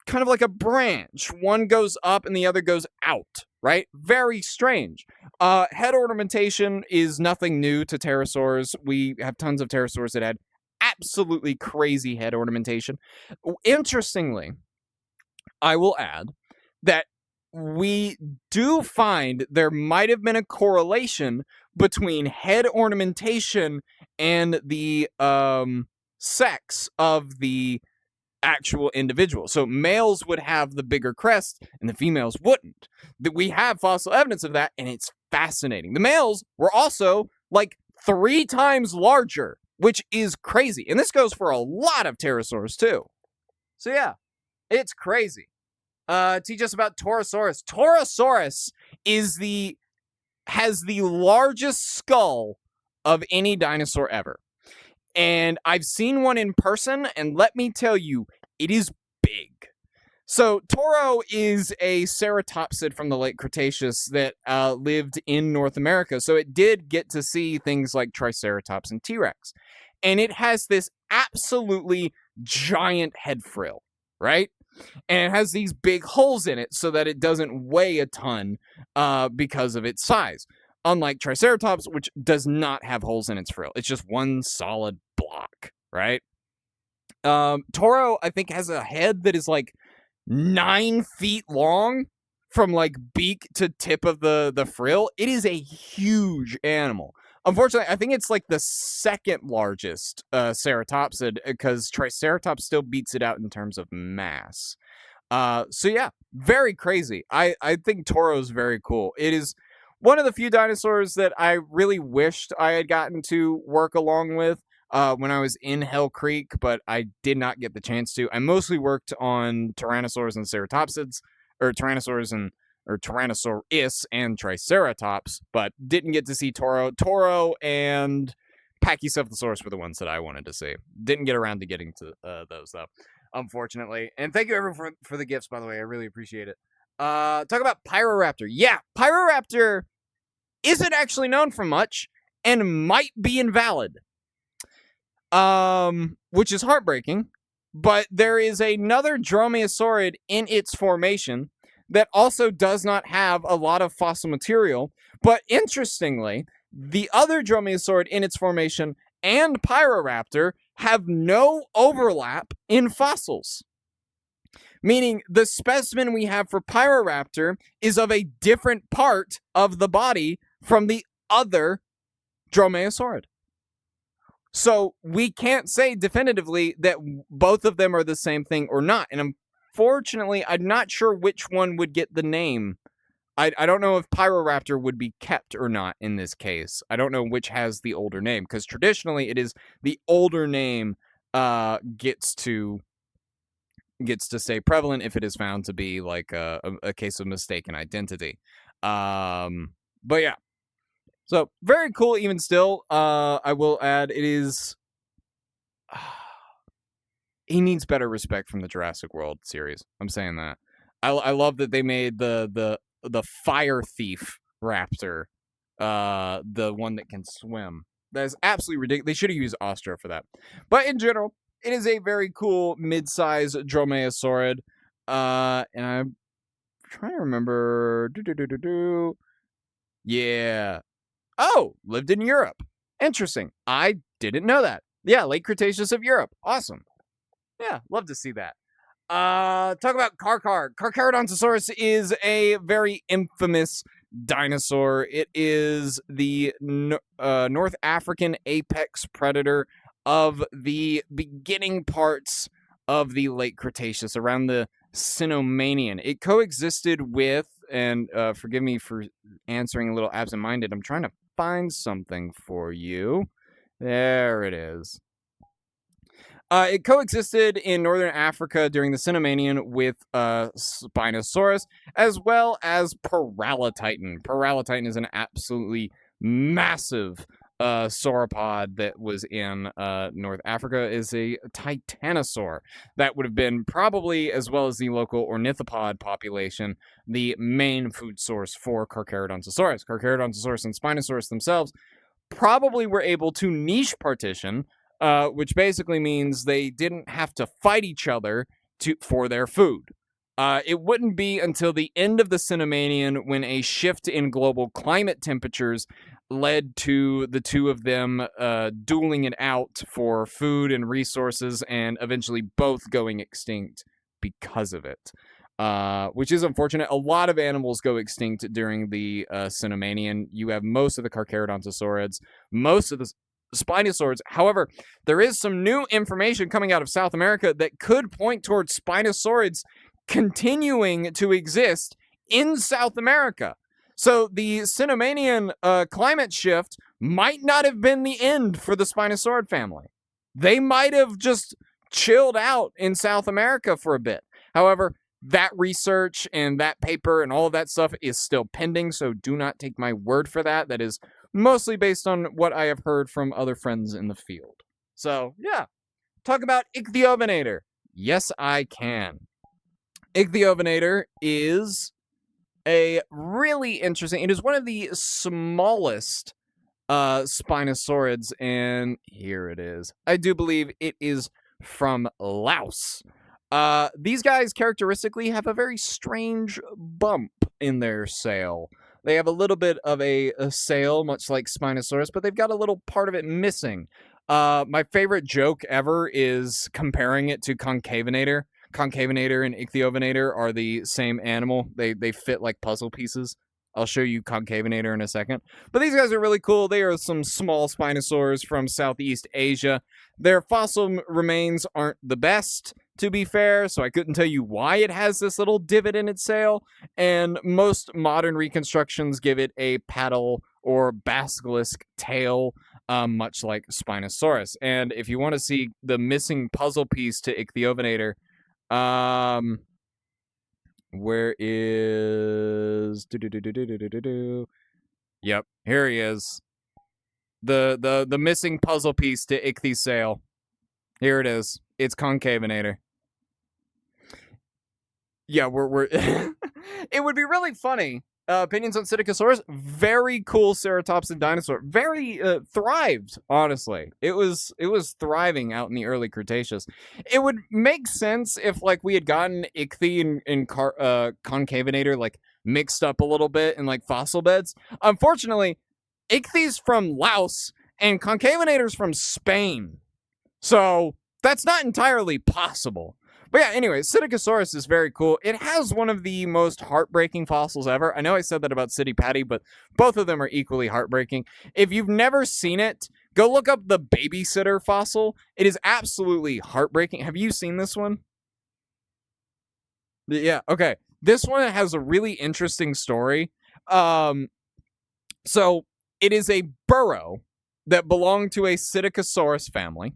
Speaker 1: kind of like a branch. One goes up and the other goes out, right? Very strange. Head ornamentation is nothing new to pterosaurs. We have tons of pterosaurs that had absolutely crazy head ornamentation. Interestingly, I will add that we do find there might have been a correlation between head ornamentation and the sex of the actual individual. So males would have the bigger crest and the females wouldn't. We have fossil evidence of that, and it's fascinating. The males were also like 3 times larger, which is crazy. And this goes for a lot of pterosaurs too. So yeah, it's crazy. Teach us about Torosaurus. Torosaurus has the largest skull of any dinosaur ever. And I've seen one in person, and let me tell you, it is big. So Toro is a ceratopsid from the late Cretaceous that lived in North America. So it did get to see things like Triceratops and T-Rex. And it has this absolutely giant head frill, right? And it has these big holes in it so that it doesn't weigh a ton because of its size. Unlike Triceratops, which does not have holes in its frill. It's just one solid block, right? Toro, I think, has a head that is like 9 feet long from like beak to tip of the frill. It is a huge animal. Unfortunately, I think it's like the second largest ceratopsid because Triceratops still beats it out in terms of mass. So yeah, very crazy. I think Toro's very cool. It is one of the few dinosaurs that I really wished I had gotten to work along with when I was in Hell Creek, but I did not get the chance to. I mostly worked on Tyrannosaurs and Ceratopsids, or Tyrannosaurus and Triceratops, but didn't get to see Toro. Toro and Pachycephalosaurus were the ones that I wanted to see. Didn't get around to getting to those, though, unfortunately. And thank you, everyone, for the gifts, by the way. I really appreciate it. Talk about Pyroraptor. Yeah, Pyroraptor isn't actually known for much and might be invalid. Which is heartbreaking, but there is another dromaeosaurid in its formation that also does not have a lot of fossil material, but interestingly, the other dromaeosaurid in its formation and Pyroraptor have no overlap in fossils. Meaning the specimen we have for Pyroraptor is of a different part of the body from the other dromaeosaurid. So we can't say definitively that both of them are the same thing or not. And unfortunately, I'm not sure which one would get the name. I don't know if Pyroraptor would be kept or not in this case. I don't know which has the older name, because traditionally it is the older name gets to stay prevalent if it is found to be like a case of mistaken identity. But yeah. So, very cool even still. I will add, it is... he needs better respect from the Jurassic World series. I'm saying that. I love that they made the Fire Thief Raptor the one that can swim. That is absolutely ridiculous. They should have used Ostro for that. But in general, it is a very cool mid-size dromaeosaurid. And I'm trying to remember... Yeah. Oh, lived in Europe. Interesting. I didn't know that. Yeah, late Cretaceous of Europe. Awesome. Yeah, love to see that. Talk about Carcar. Carcharodontosaurus is a very infamous dinosaur. It is the North African apex predator of the beginning parts of the late Cretaceous, around the Cenomanian. It coexisted with, and forgive me for answering a little absent-minded, I'm trying to find something for you. There it is. It coexisted in northern Africa during the Cenomanian with Spinosaurus, as well as Paralotitan. Paralotitan is an absolutely massive sauropod that was in North Africa. Is a titanosaur that would have been probably, as well as the local ornithopod population, the main food source for Carcharodontosaurus. Carcharodontosaurus and Spinosaurus themselves probably were able to niche partition, which basically means they didn't have to fight each other for their food. It wouldn't be until the end of the Cenomanian when a shift in global climate temperatures led to the two of them dueling it out for food and resources, and eventually both going extinct because of it. Which is unfortunate. A lot of animals go extinct during the Cenomanian. You have most of the Carcharodontosaurids, most of the Spinosaurids. However, there is some new information coming out of South America that could point towards Spinosaurids continuing to exist in South America. So the Cinnamanian climate shift might not have been the end for the Spinosaurid family. They might have just chilled out in South America for a bit. However, that research and that paper and all of that stuff is still pending, so do not take my word for that. That is mostly based on what I have heard from other friends in the field. So, yeah. Talk about Ichthyovenator. Yes, I can. Ichthyovenator is a really interesting, it is one of the smallest Spinosaurids, and here it is. I do believe it is from Laos. These guys characteristically have a very strange bump in their sail. They have a little bit of a sail, much like Spinosaurus, but they've got a little part of it missing. My favorite joke ever is comparing it to Concavenator. Concavenator and Ichthyovenator are the same animal. They fit like puzzle pieces. I'll show you Concavenator in a second. But these guys are really cool. They are some small Spinosaurs from Southeast Asia. Their fossil remains aren't the best, to be fair, so I couldn't tell you why it has this little divot in its sail, and most modern reconstructions give it a paddle or basilisk tail, much like Spinosaurus. And if you want to see the missing puzzle piece to Ichthyovenator, where is... Yep, here he is. The missing puzzle piece to Ichthy's sail. Here it is. It's Concavenator. Yeah, we're it would be really funny. Opinions on Psittacosaurus, very cool ceratopsid dinosaur. Very thrived, honestly. It was thriving out in the early Cretaceous. It would make sense if like we had gotten Ichthy and Concavenator like mixed up a little bit in like fossil beds. Unfortunately, Ichthy's from Laos and Concavenator's from Spain. So that's not entirely possible. But yeah, anyway, Psittacosaurus is very cool. It has one of the most heartbreaking fossils ever. I know I said that about City Patty, but both of them are equally heartbreaking. If you've never seen it, go look up the babysitter fossil. It is absolutely heartbreaking. Have you seen this one? Yeah, okay. This one has a really interesting story. So it is a burrow that belonged to a Psittacosaurus family.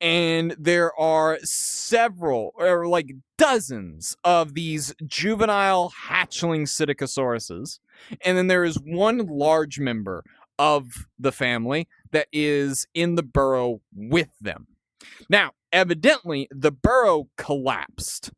Speaker 1: And there are several, or like dozens of these juvenile hatchling Psittacosauruses. And then there is one large member of the family that is in the burrow with them. Now, evidently, the burrow collapsed.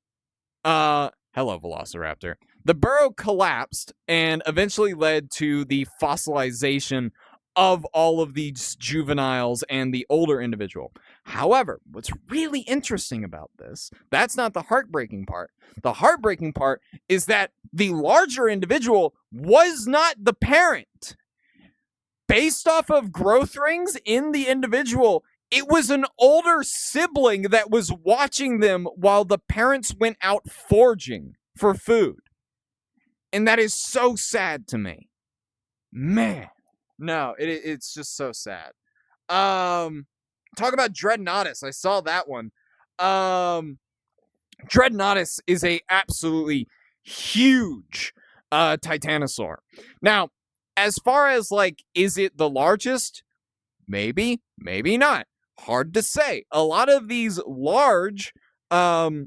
Speaker 1: Hello, Velociraptor. The burrow collapsed and eventually led to the fossilization of all of these juveniles and the older individual. However, what's really interesting about this, that's not the heartbreaking part. The heartbreaking part is that the larger individual was not the parent. Based off of growth rings in the individual, it was an older sibling that was watching them while the parents went out foraging for food. And that is so sad to me. Man. No, it's just so sad. Talk about Dreadnoughtus. I saw that one. Dreadnoughtus is a absolutely huge titanosaur. Now, as far as like, is it the largest? Maybe, maybe not. Hard to say. A lot of these large, how's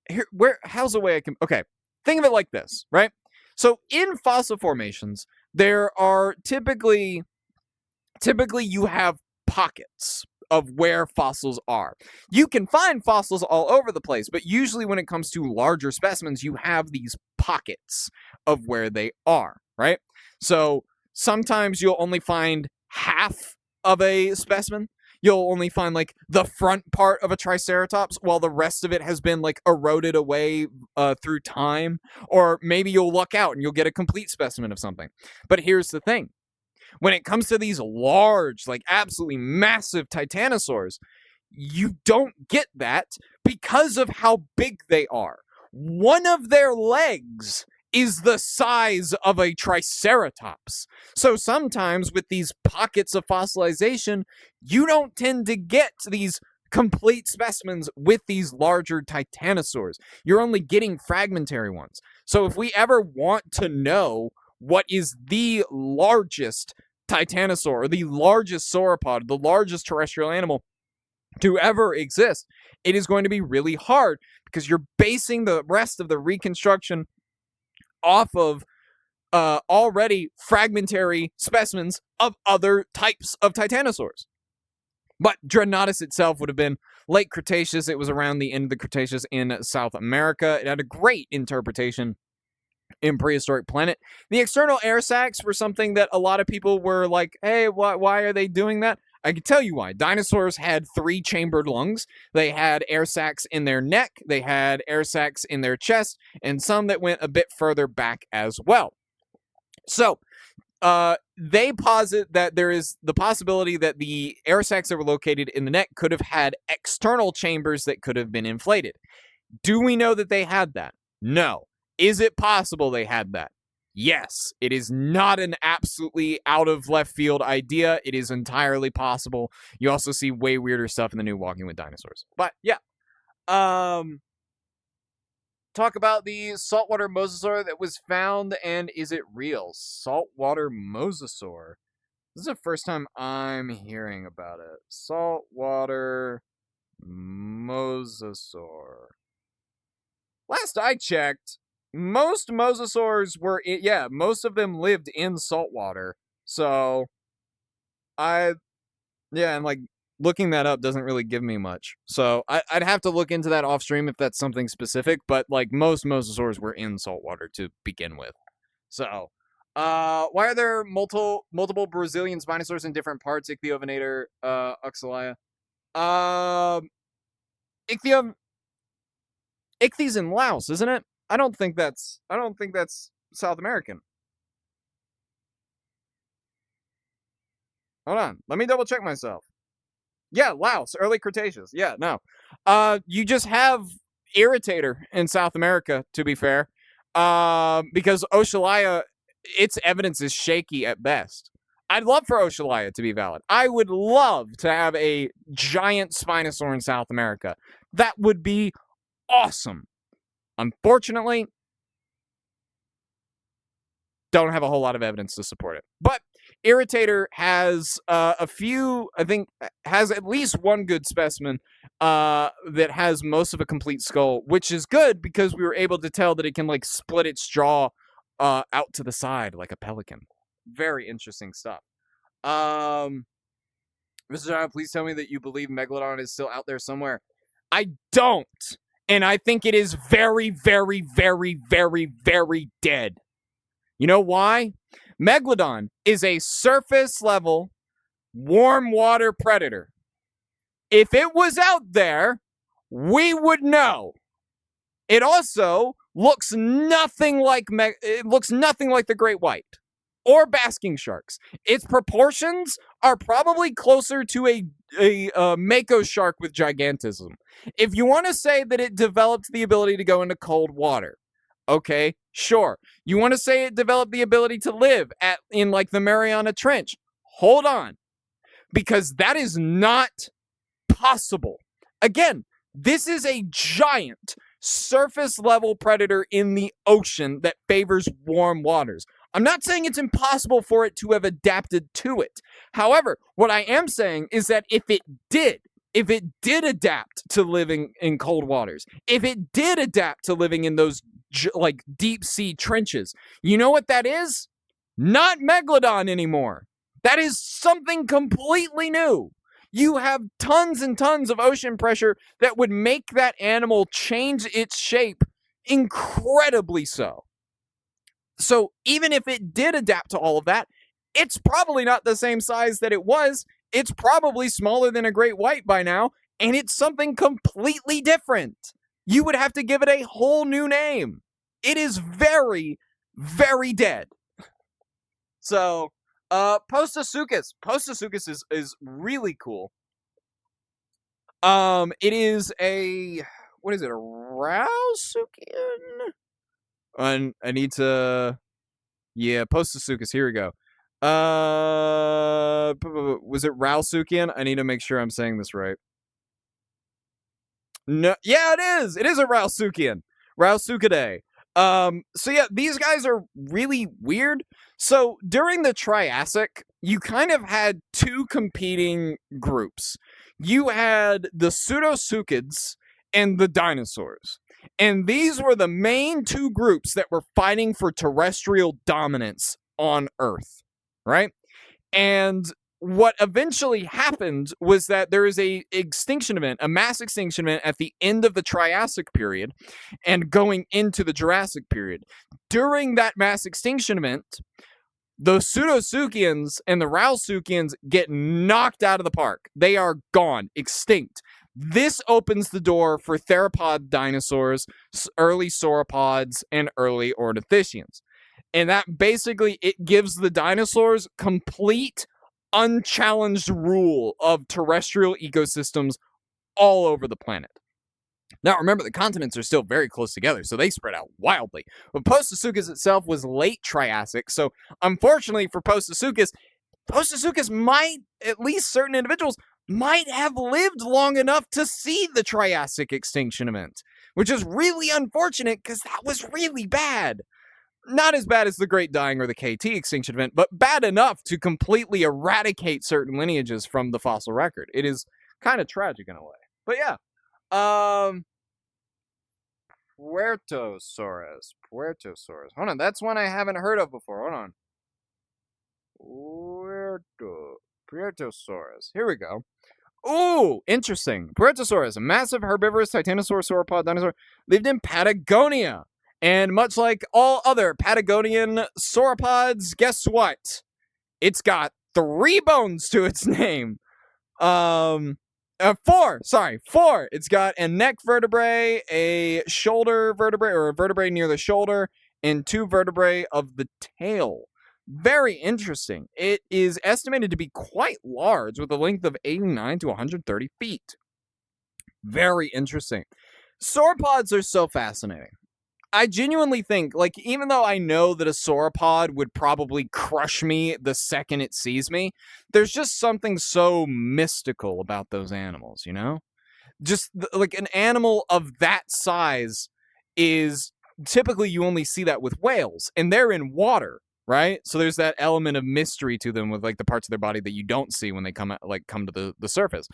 Speaker 1: the way I can, okay, think of it like this, right? So in fossil formations, there are typically you have pockets of where fossils are. You can find fossils all over the place, but usually when it comes to larger specimens, you have these pockets of where they are, right? So sometimes you'll only find half of a specimen. You'll only find like the front part of a Triceratops while the rest of it has been like eroded away through time. Or maybe you'll luck out and you'll get a complete specimen of something. But here's the thing. When it comes to these large, like absolutely massive titanosaurs, you don't get that because of how big they are. One of their legs is the size of a Triceratops. So sometimes with these pockets of fossilization, you don't tend to get these complete specimens with these larger titanosaurs. You're only getting fragmentary ones. So if we ever want to know what is the largest titanosaur, or the largest sauropod, the largest terrestrial animal to ever exist, it is going to be really hard because you're basing the rest of the reconstruction off of already fragmentary specimens of other types of titanosaurs. But Dreadnoughtus itself would have been late Cretaceous. It was around the end of the Cretaceous in South America. It had a great interpretation in Prehistoric Planet. The external air sacs were something that a lot of people were like, hey, why are they doing that? I can tell you why. Dinosaurs had 3 chambered lungs. They had air sacs in their neck. They had air sacs in their chest, and some that went a bit further back as well. So, they posit that there is the possibility that the air sacs that were located in the neck could have had external chambers that could have been inflated. Do we know that they had that? No. Is it possible they had that? Yes. It is not an absolutely out of left field idea. It is entirely possible. You also see way weirder stuff in the new Walking with Dinosaurs. But yeah. Talk about the saltwater mosasaur that was found, and is it real? Saltwater mosasaur. This is the first time I'm hearing about it. Saltwater mosasaur. Last I checked, most mosasaurs were most of them lived in saltwater. So and like looking that up doesn't really give me much. So I'd have to look into that off stream if that's something specific, but like most mosasaurs were in saltwater to begin with. So why are there multiple Brazilian spinosaurs in different parts? Ichthyovenator, Oxalia. Ichthy's in Laos, isn't it? I don't think that's South American. Hold on. Let me double check myself. Yeah, Laos, early Cretaceous. Yeah, no. You just have Irritator in South America, to be fair. Because Ocellalia, its evidence is shaky at best. I'd love for Ocellalia to be valid. I would love to have a giant Spinosaur in South America. That would be awesome. Unfortunately, don't have a whole lot of evidence to support it. But Irritator has a few, I think, has at least one good specimen that has most of a complete skull, which is good because we were able to tell that it can like split its jaw out to the side like a pelican. Very interesting stuff. Mr. John, please tell me that you believe Megalodon is still out there somewhere. I don't. And I think it is very, very, very, very, very dead. You know why? Megalodon is a surface level warm water predator. If it was out there, we would know. It also looks nothing like the great white or basking sharks. Its proportions are probably closer to a mako shark with gigantism. If you want to say that it developed the ability to go into cold water, okay, sure. You want to say it developed the ability to live in like the Mariana Trench? Hold on. Because that is not possible. Again, this is a giant surface level predator in the ocean that favors warm waters. I'm not saying it's impossible for it to have adapted to it. However, what I am saying is that if it did adapt to living in cold waters, if it did adapt to living in those like deep sea trenches, you know what that is? Not Megalodon anymore. That is something completely new. You have tons and tons of ocean pressure that would make that animal change its shape incredibly so. So even if it did adapt to all of that, it's probably not the same size that it was. It's probably smaller than a great white by now, and it's something completely different. You would have to give it a whole new name. It is very, very dead. So, Postosuchus. Postosuchus is really cool. It is a Rausuchian? I need to, Postosuchus. Here we go. Was it Rausuchian? I need to make sure I'm saying this right. No, yeah, it is. It is a Rausuchian. Rausuchidae. So yeah, these guys are really weird. So during the Triassic, you kind of had two competing groups. You had the pseudosuchids and the dinosaurs. And these were the main two groups that were fighting for terrestrial dominance on Earth, right? And what eventually happened was that there is a extinction event, a mass extinction event at the end of the Triassic period and going into the Jurassic period. During that mass extinction event, the Pseudosuchians and the Rausuchians get knocked out of the park. They are gone, extinct. This opens the door for theropod dinosaurs, early sauropods, and early ornithischians. And that basically it gives the dinosaurs complete unchallenged rule of terrestrial ecosystems all over the planet. Now, remember, the continents are still very close together, so they spread out wildly. But Postosuchus itself was late Triassic, so unfortunately for Postosuchus might, at least certain individuals, might have lived long enough to see the Triassic extinction event, which is really unfortunate because that was really bad. Not as bad as the Great Dying or the KT extinction event, but bad enough to completely eradicate certain lineages from the fossil record. It is kind of tragic in a way. But yeah. Puertosaurus. Hold on, that's one I haven't heard of before. Hold on. Puertosaurus. Here we go. Ooh, interesting. Puertosaurus, a massive herbivorous titanosaur sauropod dinosaur, lived in Patagonia. And much like all other Patagonian sauropods, guess what? It's got 3 bones to its name. Four. It's got a neck vertebrae, a shoulder vertebrae, or a vertebrae near the shoulder, and 2 vertebrae of the tail. Very interesting. It is estimated to be quite large with a length of 89 to 130 feet. Very interesting. Sauropods are so fascinating. I genuinely think, like, even though I know that a sauropod would probably crush me the second it sees me, there's just something so mystical about those animals, you know? Just like an animal of that size is typically you only see that with whales, and they're in water, right? So there's that element of mystery to them with like the parts of their body that you don't see when they come to the surface.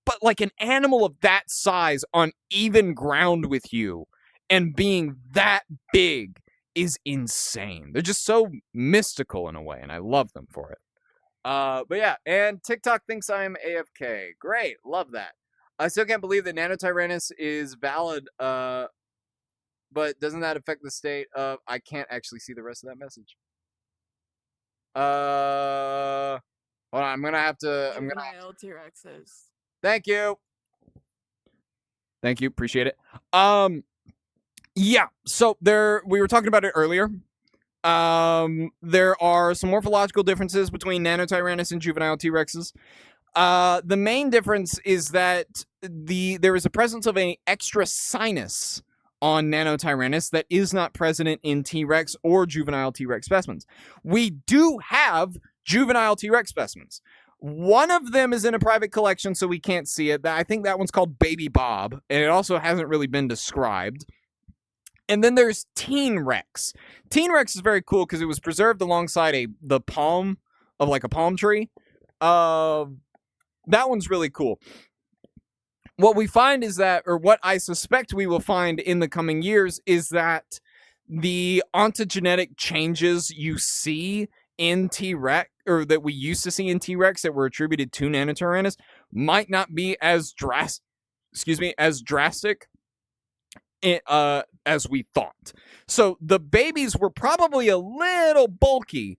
Speaker 1: But like an animal of that size on even ground with you and being that big is insane. They're just so mystical in a way, and I love them for it. But yeah, and TikTok thinks I'm AFK. Great, love that. I still can't believe that Nanotyrannus is valid, but doesn't that affect the state of... I can't actually see the rest of that message. Hold on, I'm gonna have to...
Speaker 2: Juvenile T-Rexes.
Speaker 1: Thank you. Thank you, appreciate it. Yeah, so we were talking about it earlier. There are some morphological differences between Nanotyrannus and juvenile T-Rexes. The main difference is that there is a presence of an extra sinus on Nanotyrannus that is not present in T-Rex or juvenile T-Rex specimens. We do have juvenile T-Rex specimens. One of them is in a private collection, so we can't see it. I think that one's called Baby Bob, and it also hasn't really been described. And then there's Teen Rex. Teen Rex is very cool because it was preserved alongside the palm of like a palm tree. That one's really cool. What we find is that, or what I suspect we will find in the coming years, is that the ontogenetic changes you see in T-Rex, or that we used to see in T-Rex that were attributed to Nanotyrannus, might not be as drastic as we thought. So the babies were probably a little bulky,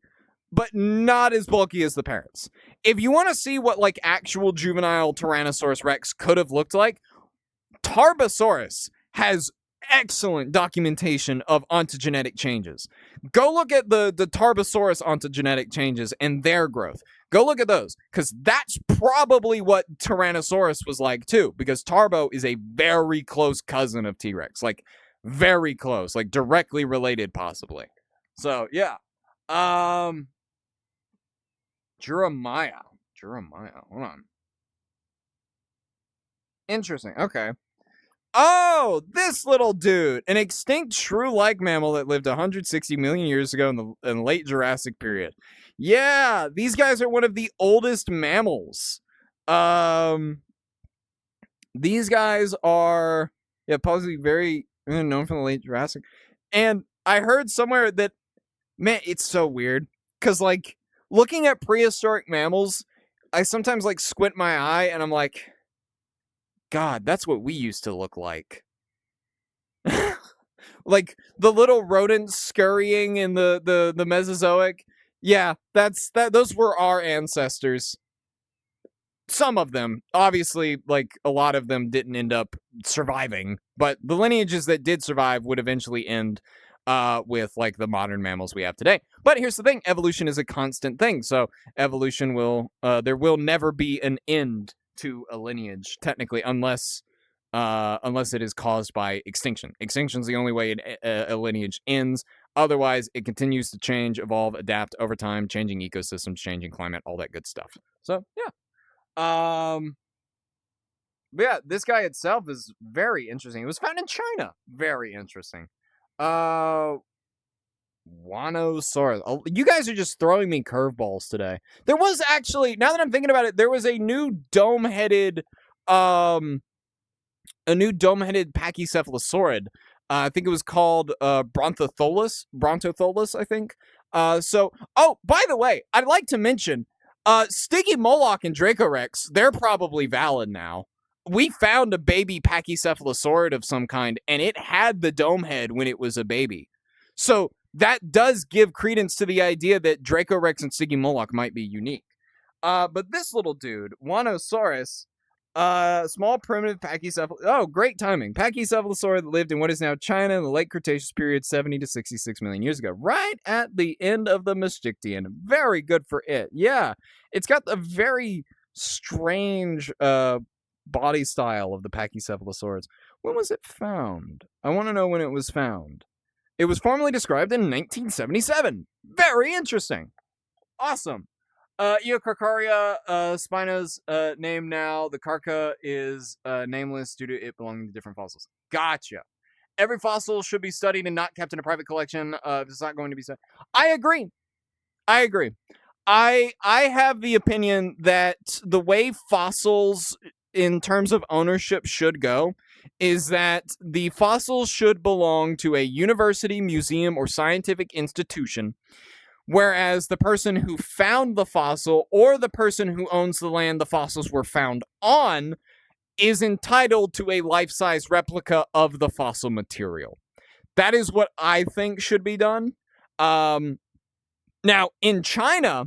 Speaker 1: but not as bulky as the parents. If you want to see what like actual juvenile Tyrannosaurus Rex could have looked like, Tarbosaurus has excellent documentation of ontogenetic changes. Go look at the Tarbosaurus ontogenetic changes and their growth. Go look at those, because that's probably what Tyrannosaurus was like too, because Tarbo is a very close cousin of T-Rex, like very close, like directly related possibly. So yeah. Jeremiah, hold on. Interesting, okay. Oh, this little dude, an extinct shrew-like mammal that lived 160 million years ago in the late Jurassic period. Yeah, these guys are one of the oldest mammals. Um, these guys are possibly very known from the late Jurassic. And I heard somewhere that man, it's so weird because like looking at prehistoric mammals, I sometimes like squint my eye and I'm like, God, that's what we used to look like. Like the little rodents scurrying in the Mesozoic. Yeah, those were our ancestors. Some of them, obviously, like a lot of them didn't end up surviving, but the lineages that did survive would eventually end with like the modern mammals we have today. But here's the thing: evolution is a constant thing, so evolution will there will never be an end to a lineage technically, unless it is caused by extinction. Extinction is the only way a lineage ends. Otherwise, it continues to change, evolve, adapt over time, changing ecosystems, changing climate, all that good stuff. So yeah. But yeah, this guy itself is very interesting. It was found in China. Very interesting. Uh, Wanosaurus. Oh, you guys are just throwing me curveballs today. There was actually, now that I'm thinking about it, there was a new dome-headed, pachycephalosaurid. I think it was called Brontotholus, I think. Oh, by the way, I'd like to mention Stygimoloch and Dracorex, they're probably valid now. We found a baby pachycephalosaurid of some kind, and it had the dome head when it was a baby. So that does give credence to the idea that Dracorex and Stygimoloch might be unique. But this little dude, Wanosaurus, small primitive pachycephalosaurid. Oh, great timing. Pachycephalosaurid that lived in what is now China in the late Cretaceous period, 70 to 66 million years ago, right at the end of the Maastrichtian. Very good for it. Yeah, it's got a very strange body style of the Pachycephalosaurids. When was it found? I want to know when it was found. It was formally described in 1977. Very interesting. Awesome. Eocarcharia, Spinos, named now. The Carca is nameless due to it belonging to different fossils. Gotcha. Every fossil should be studied and not kept in a private collection. If it's not going to be studied. I agree. I have the opinion that the way fossils in terms of ownership should go is that the fossils should belong to a university, museum, or scientific institution, whereas the person who found the fossil or the person who owns the land the fossils were found on is entitled to a life-size replica of the fossil material. That is what I think should be done. Now, in China,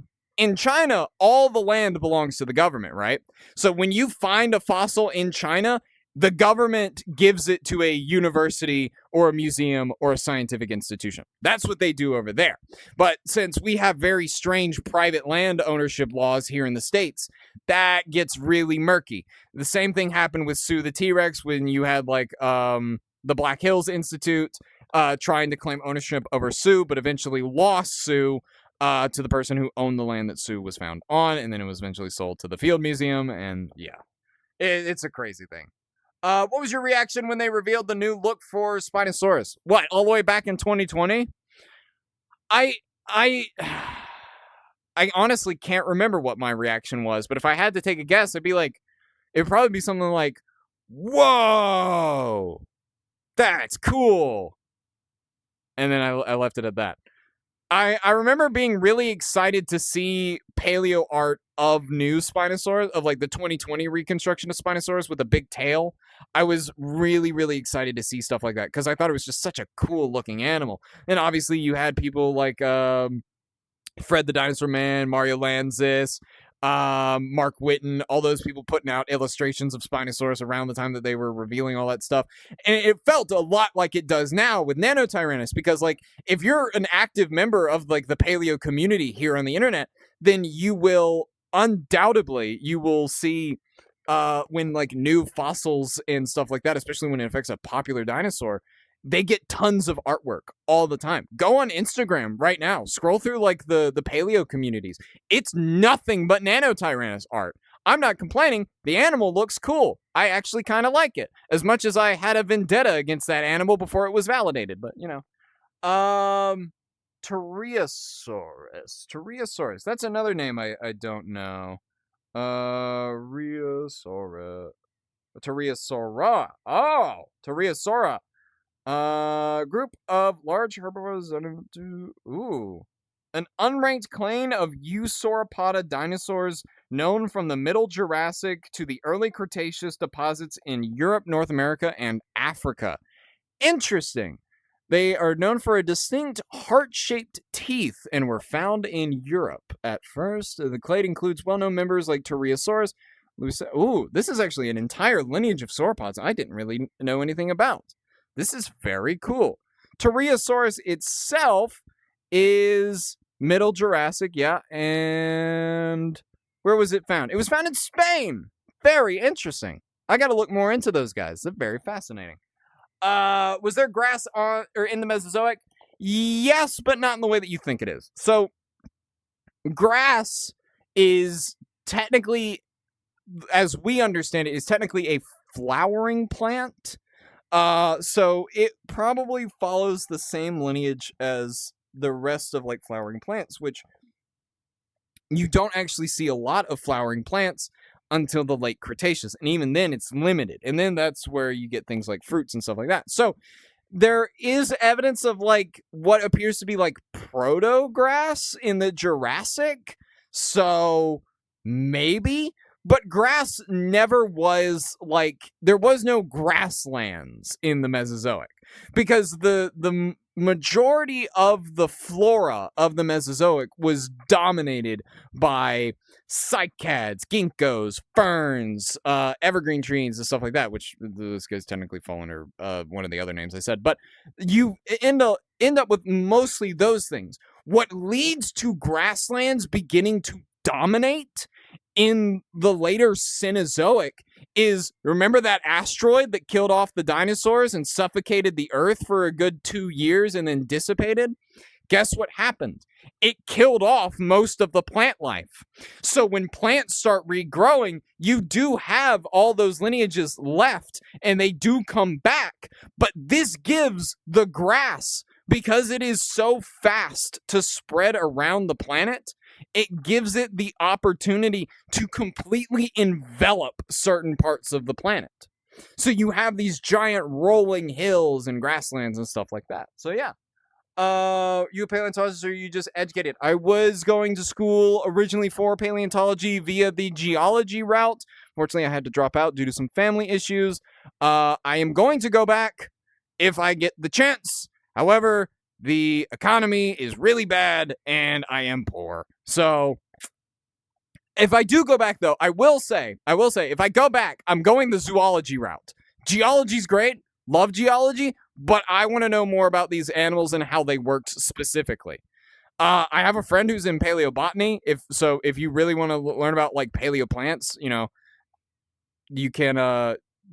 Speaker 1: all the land belongs to the government, right? So when you find a fossil in China, the government gives it to a university or a museum or a scientific institution. That's what they do over there. But since we have very strange private land ownership laws here in the States, that gets really murky. The same thing happened with Sue the T-Rex when you had like the Black Hills Institute trying to claim ownership over Sue, but eventually lost Sue to the person who owned the land that Sue was found on, and then it was eventually sold to the Field Museum, and yeah. It's a crazy thing. What was your reaction when they revealed the new look for Spinosaurus? What, all the way back in 2020? I honestly can't remember what my reaction was, but if I had to take a guess, it'd probably be something like, whoa, that's cool. And then I left it at that. I remember being really excited to see paleo art of new Spinosaurus, of like the 2020 reconstruction of Spinosaurus with a big tail. I was really, really excited to see stuff like that because I thought it was just such a cool looking animal. And obviously you had people like Fred the Dinosaur Man, Mario Lanzis, Mark Whitten, all those people putting out illustrations of Spinosaurus around the time that they were revealing all that stuff. And it felt a lot like it does now with Nanotyrannus, because like if you're an active member of like the paleo community here on the internet, then you will undoubtedly see when like new fossils and stuff like that, especially when it affects a popular dinosaur, they get tons of artwork all the time. Go on Instagram right now. Scroll through like the paleo communities. It's nothing but Nanotyrannus art. I'm not complaining. The animal looks cool. I actually kind of like it, as much as I had a vendetta against that animal before it was validated. But Pterosaurus. Pterosaurus. That's another name I don't know. Rheosaura. Pterosaura. Oh, Pterosaura. Group of large herbivores. Ooh. An unranked clan of Eusauropoda dinosaurs known from the Middle Jurassic to the early Cretaceous deposits in Europe, North America, and Africa. Interesting. They are known for a distinct heart-shaped teeth and were found in Europe at first. The clade includes well-known members like Pterosaurus. Ooh, this is actually an entire lineage of sauropods I didn't really know anything about. This is very cool. Pterosaurus itself is Middle Jurassic, yeah, and where was it found? It was found in Spain. Very interesting. I got to look more into those guys. They're very fascinating. Was there grass on or in the Mesozoic? Yes, but not in the way that you think it is. So, grass is technically, as we understand it, is technically a flowering plant. So it probably follows the same lineage as the rest of like flowering plants, which you don't actually see a lot of flowering plants until the late Cretaceous. And even then it's limited. And then that's where you get things like fruits and stuff like that. So there is evidence of like what appears to be like proto-grass in the Jurassic. So maybe, but grass never was like, there was no grasslands in the Mesozoic because the majority of the flora of the Mesozoic was dominated by cycads, ginkgos, ferns, evergreen trees, and stuff like that, which those guys technically fall under one of the other names I said. But you end up with mostly those things. What leads to grasslands beginning to dominate in the later Cenozoic is, remember that asteroid that killed off the dinosaurs and suffocated the Earth for a good 2 years and then dissipated? Guess what happened? It killed off most of the plant life. So when plants start regrowing, you do have all those lineages left and they do come back. But this gives the grass, because it is so fast to spread around the planet, it gives it the opportunity to completely envelop certain parts of the planet. So you have these giant rolling hills and grasslands and stuff like that. So yeah. You a paleontologist or you just educated? I was going to school originally for paleontology via the geology route. Fortunately, I had to drop out due to some family issues. I am going to go back if I get the chance. However, the economy is really bad and I am poor. So if I do go back though, I will say, if I go back, I'm going the zoology route. Geology's great. Love geology, but I want to know more about these animals and how they worked specifically. I have a friend who's in paleobotany. If you really want to learn about like paleoplants, you can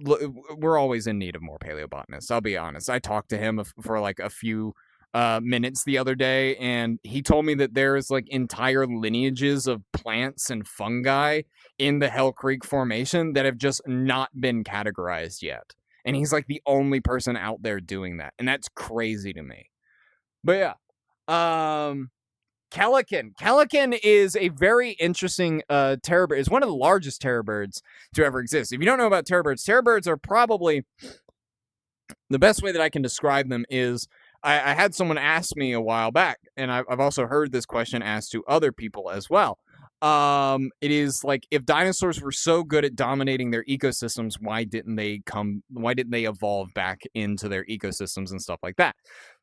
Speaker 1: we're always in need of more paleobotanists. I'll be honest. I talked to him for like a few minutes the other day, and he told me that there's like entire lineages of plants and fungi in the Hell Creek Formation that have just not been categorized yet. And he's like the only person out there doing that. And that's crazy to me. But yeah. Calican. Calican is a very interesting terror bird. It's one of the largest terror birds to ever exist. If you don't know about terror birds are probably, the best way that I can describe them is, I had someone ask me a while back, and I've also heard this question asked to other people as well. It is like, if dinosaurs were so good at dominating their ecosystems, why didn't they evolve back into their ecosystems and stuff like that?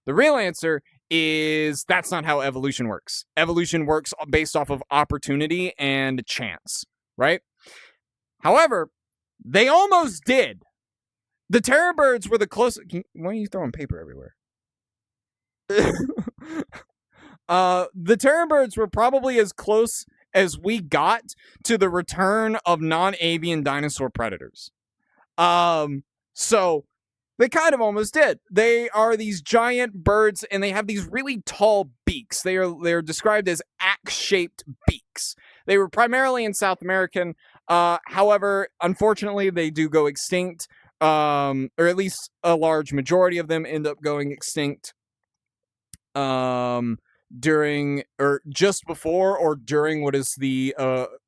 Speaker 1: The real answer is that's not how evolution works. Evolution works based off of opportunity and chance, right? However, they almost did. The terror birds were the closest. Why are you throwing paper everywhere? The terror birds were probably as close as we got to the return of non-avian dinosaur predators. So they kind of almost did. They are these giant birds, and they have these really tall beaks. They're described as axe-shaped beaks. They were primarily in South American. However, unfortunately, they do go extinct, or at least a large majority of them end up going extinct um during or just before or during what is the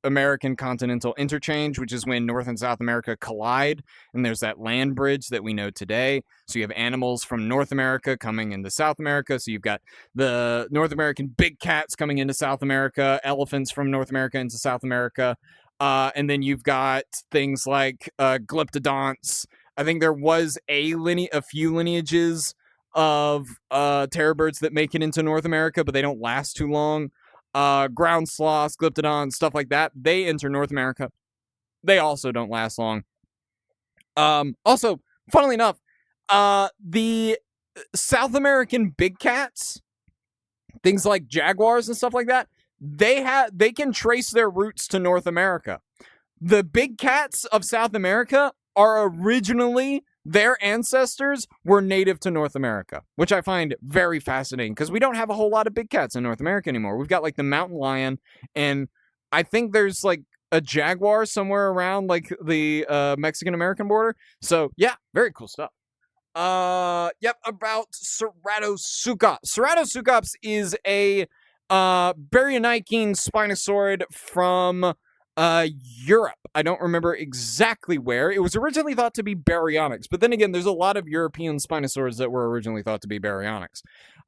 Speaker 1: American continental interchange, which is when North and South America collide, and there's that land bridge that we know today. So you have animals from North America coming into South America. So you've got the North American big cats coming into South America, elephants from North America into South America, and then you've got things like glyptodonts. I think there was a few lineages of terror birds that make it into North America, but they don't last too long. Ground sloths, glyptodons, stuff like that, they enter North America. They also don't last long. Also, funnily enough, the South American big cats, things like jaguars and stuff like that, they can trace their roots to North America. The big cats of South America are originally, their ancestors were native to North America, which I find very fascinating because we don't have a whole lot of big cats in North America anymore. We've got like the mountain lion, and I think there's like a jaguar somewhere around like the Mexican American border. So yeah, very cool stuff. Yep, about Ceratoseucops. Ceratoseucops is a baryonychine spinosaurid from Europe. I don't remember exactly where. It was originally thought to be baryonyx, but then again, there's a lot of European spinosaurids that were originally thought to be baryonyx.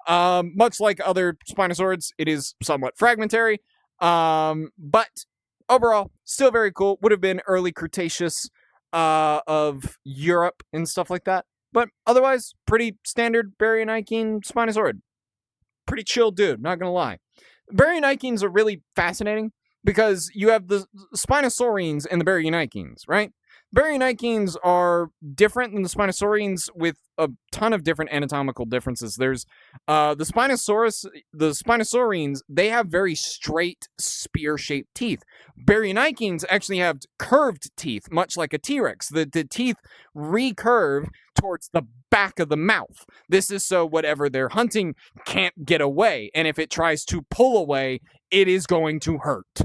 Speaker 1: Much like other spinosaurids, it is somewhat fragmentary, but overall, still very cool. Would have been early Cretaceous of Europe and stuff like that. But otherwise, pretty standard baryonychine spinosaurid. Pretty chill dude, not gonna lie. Baryonychines are really fascinating because you have the Spinosaurines and the Baryonychines, right? Baryonychines are different than the Spinosaurines with a ton of different anatomical differences. There's the Spinosaurines, they have very straight spear-shaped teeth. Baryonychines actually have curved teeth, much like a T-Rex. The teeth recurve towards the back of the mouth. This is so whatever they're hunting can't get away, and if it tries to pull away, it is going to hurt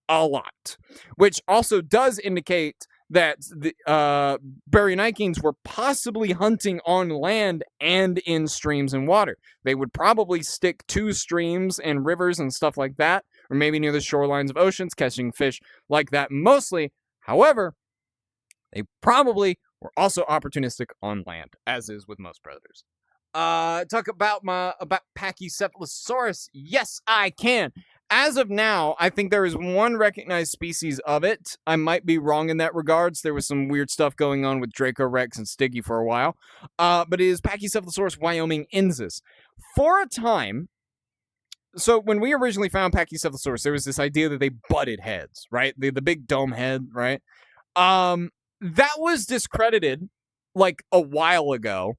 Speaker 1: a lot, which also does indicate that the Baryonychines were possibly hunting on land and in streams and water. They would probably stick to streams and rivers and stuff like that, or maybe near the shorelines of oceans, catching fish like that mostly. However, they probably were also opportunistic on land, as is with most predators. Talk about Pachycephalosaurus. Yes, I can. As of now, I think there is one recognized species of it. I might be wrong in that regards. There was some weird stuff going on with Dracorex and Stiggy for a while. But it is Pachycephalosaurus wyomingensis. For a time, so when we originally found Pachycephalosaurus, there was this idea that they butted heads, right? The big dome head, right? That was discredited like a while ago,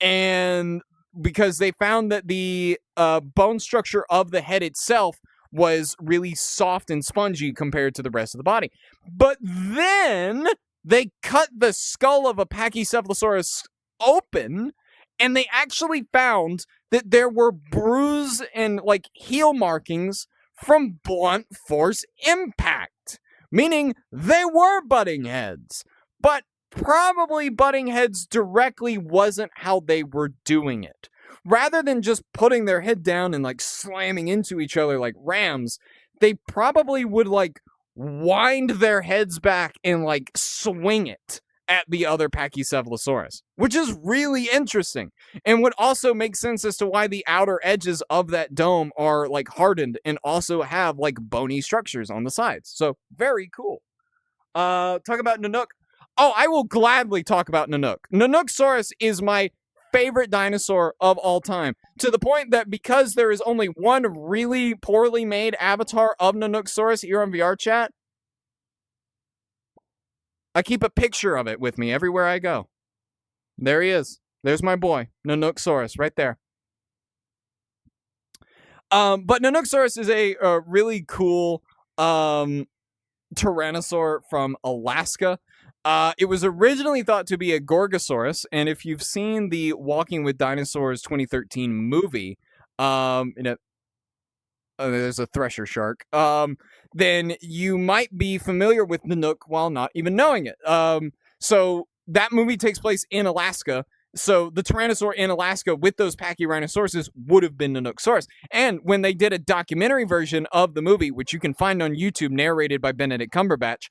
Speaker 1: and because they found that the bone structure of the head itself was really soft and spongy compared to the rest of the body. But then they cut the skull of a Pachycephalosaurus open, and they actually found that there were bruise and like heel markings from blunt force impact, meaning they were butting heads. But probably butting heads directly wasn't how they were doing it. Rather than just putting their head down and like slamming into each other like rams, they probably would like wind their heads back and like swing it at the other Pachycephalosaurus, which is really interesting and would also make sense as to why the outer edges of that dome are like hardened and also have like bony structures on the sides. So very cool. Talk about Nanook. Oh, I will gladly talk about Nanook. Nanooksaurus is my favorite dinosaur of all time, to the point that because there is only one really poorly made avatar of Nanooksaurus here on VR chat, I keep a picture of it with me everywhere I go. There he is. There's my boy, Nanooksaurus, right there. But Nanooksaurus is a really cool tyrannosaur from Alaska. It was originally thought to be a Gorgosaurus, and if you've seen the Walking with Dinosaurs 2013 movie, there's a thresher shark, then you might be familiar with Nanook while not even knowing it. So that movie takes place in Alaska. So the Tyrannosaur in Alaska with those Pachyrhinosaurus would have been Nanooksaurus. And when they did a documentary version of the movie, which you can find on YouTube, narrated by Benedict Cumberbatch,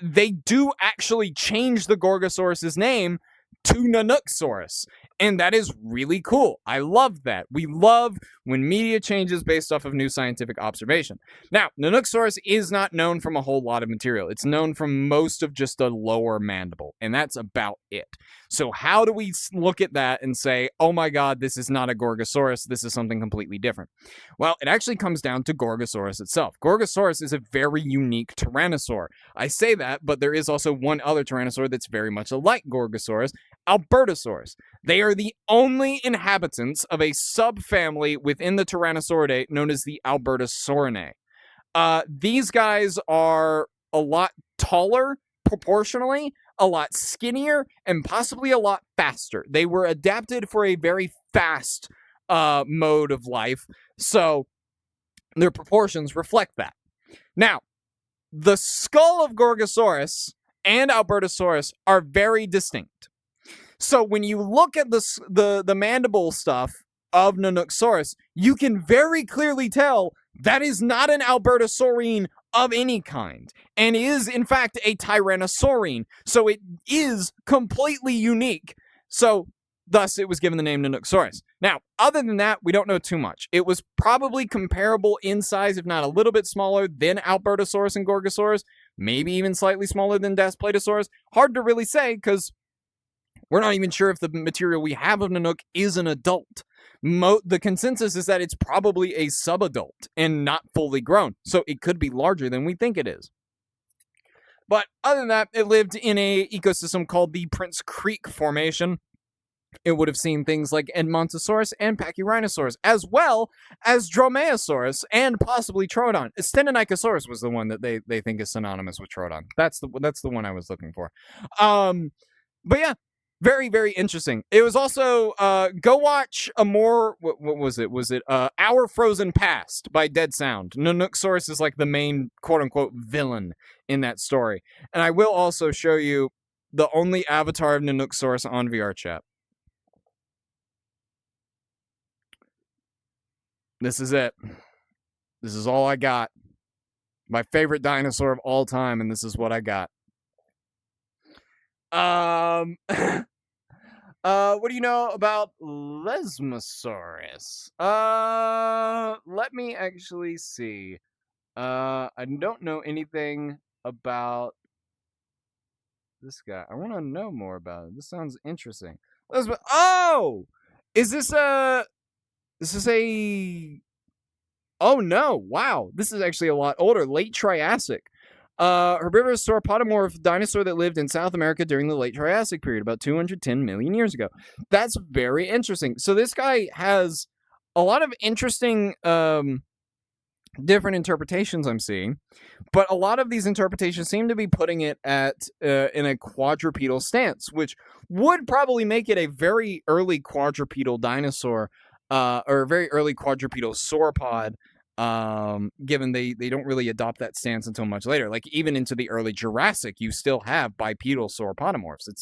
Speaker 1: they do actually change the Gorgosaurus's name to Nanooksaurus. And that is really cool. I love that. We love when media changes based off of new scientific observation. Now, Nanooksaurus is not known from a whole lot of material. It's known from most of just a lower mandible, and that's about it. So how do we look at that and say, oh my god, this is not a Gorgosaurus, this is something completely different? Well, it actually comes down to Gorgosaurus itself. Gorgosaurus is a very unique tyrannosaur. I say that, but there is also one other tyrannosaur that's very much like Gorgosaurus, Albertosaurus. They are the only inhabitants of a subfamily within the Tyrannosauridae known as the Albertosaurinae. These guys are a lot taller proportionally, a lot skinnier, and possibly a lot faster. They were adapted for a very fast mode of life, so their proportions reflect that. Now, the skull of Gorgosaurus and Albertosaurus are very distinct. So when you look at the mandible stuff of Nanooksaurus, you can very clearly tell that is not an Albertosaurine of any kind, and is in fact a Tyrannosaurine. So it is completely unique. So thus it was given the name Nanooksaurus. Now, other than that, we don't know too much. It was probably comparable in size, if not a little bit smaller than Albertosaurus and Gorgosaurus, maybe even slightly smaller than Daspletosaurus. Hard to really say, because we're not even sure if the material we have of Nanook is an adult. The consensus is that it's probably a subadult and not fully grown, so it could be larger than we think it is. But other than that, it lived in an ecosystem called the Prince Creek Formation. It would have seen things like Edmontosaurus and Pachyrhinosaurus, as well as Dromaeosaurus and possibly Troodon. Stenonychosaurus was the one that they think is synonymous with Troodon. That's the one I was looking for. But yeah, very, very interesting. It was also, go watch a more, what was it? Was it Our Frozen Past by Dead Sound. Nanooksaurus is like the main quote-unquote villain in that story. And I will also show you the only avatar of Nanooksaurus on VR chat. This is it. This is all I got. My favorite dinosaur of all time, and this is what I got. What do you know about Lesmosaurus? Let me actually see. I don't know anything about this guy. I want to know more about it. This sounds interesting. Oh! Is this a... Oh no, wow. This is actually a lot older. Late Triassic. Herbivorous sauropodomorph dinosaur that lived in South America during the late Triassic period, about 210 million years ago. That's very interesting. So this guy has a lot of interesting different interpretations I'm seeing, but a lot of these interpretations seem to be putting it at in a quadrupedal stance, which would probably make it a very early quadrupedal dinosaur, or a very early quadrupedal sauropod, given they don't really adopt that stance until much later. Like even into the early Jurassic, you still have bipedal sauropodomorphs. It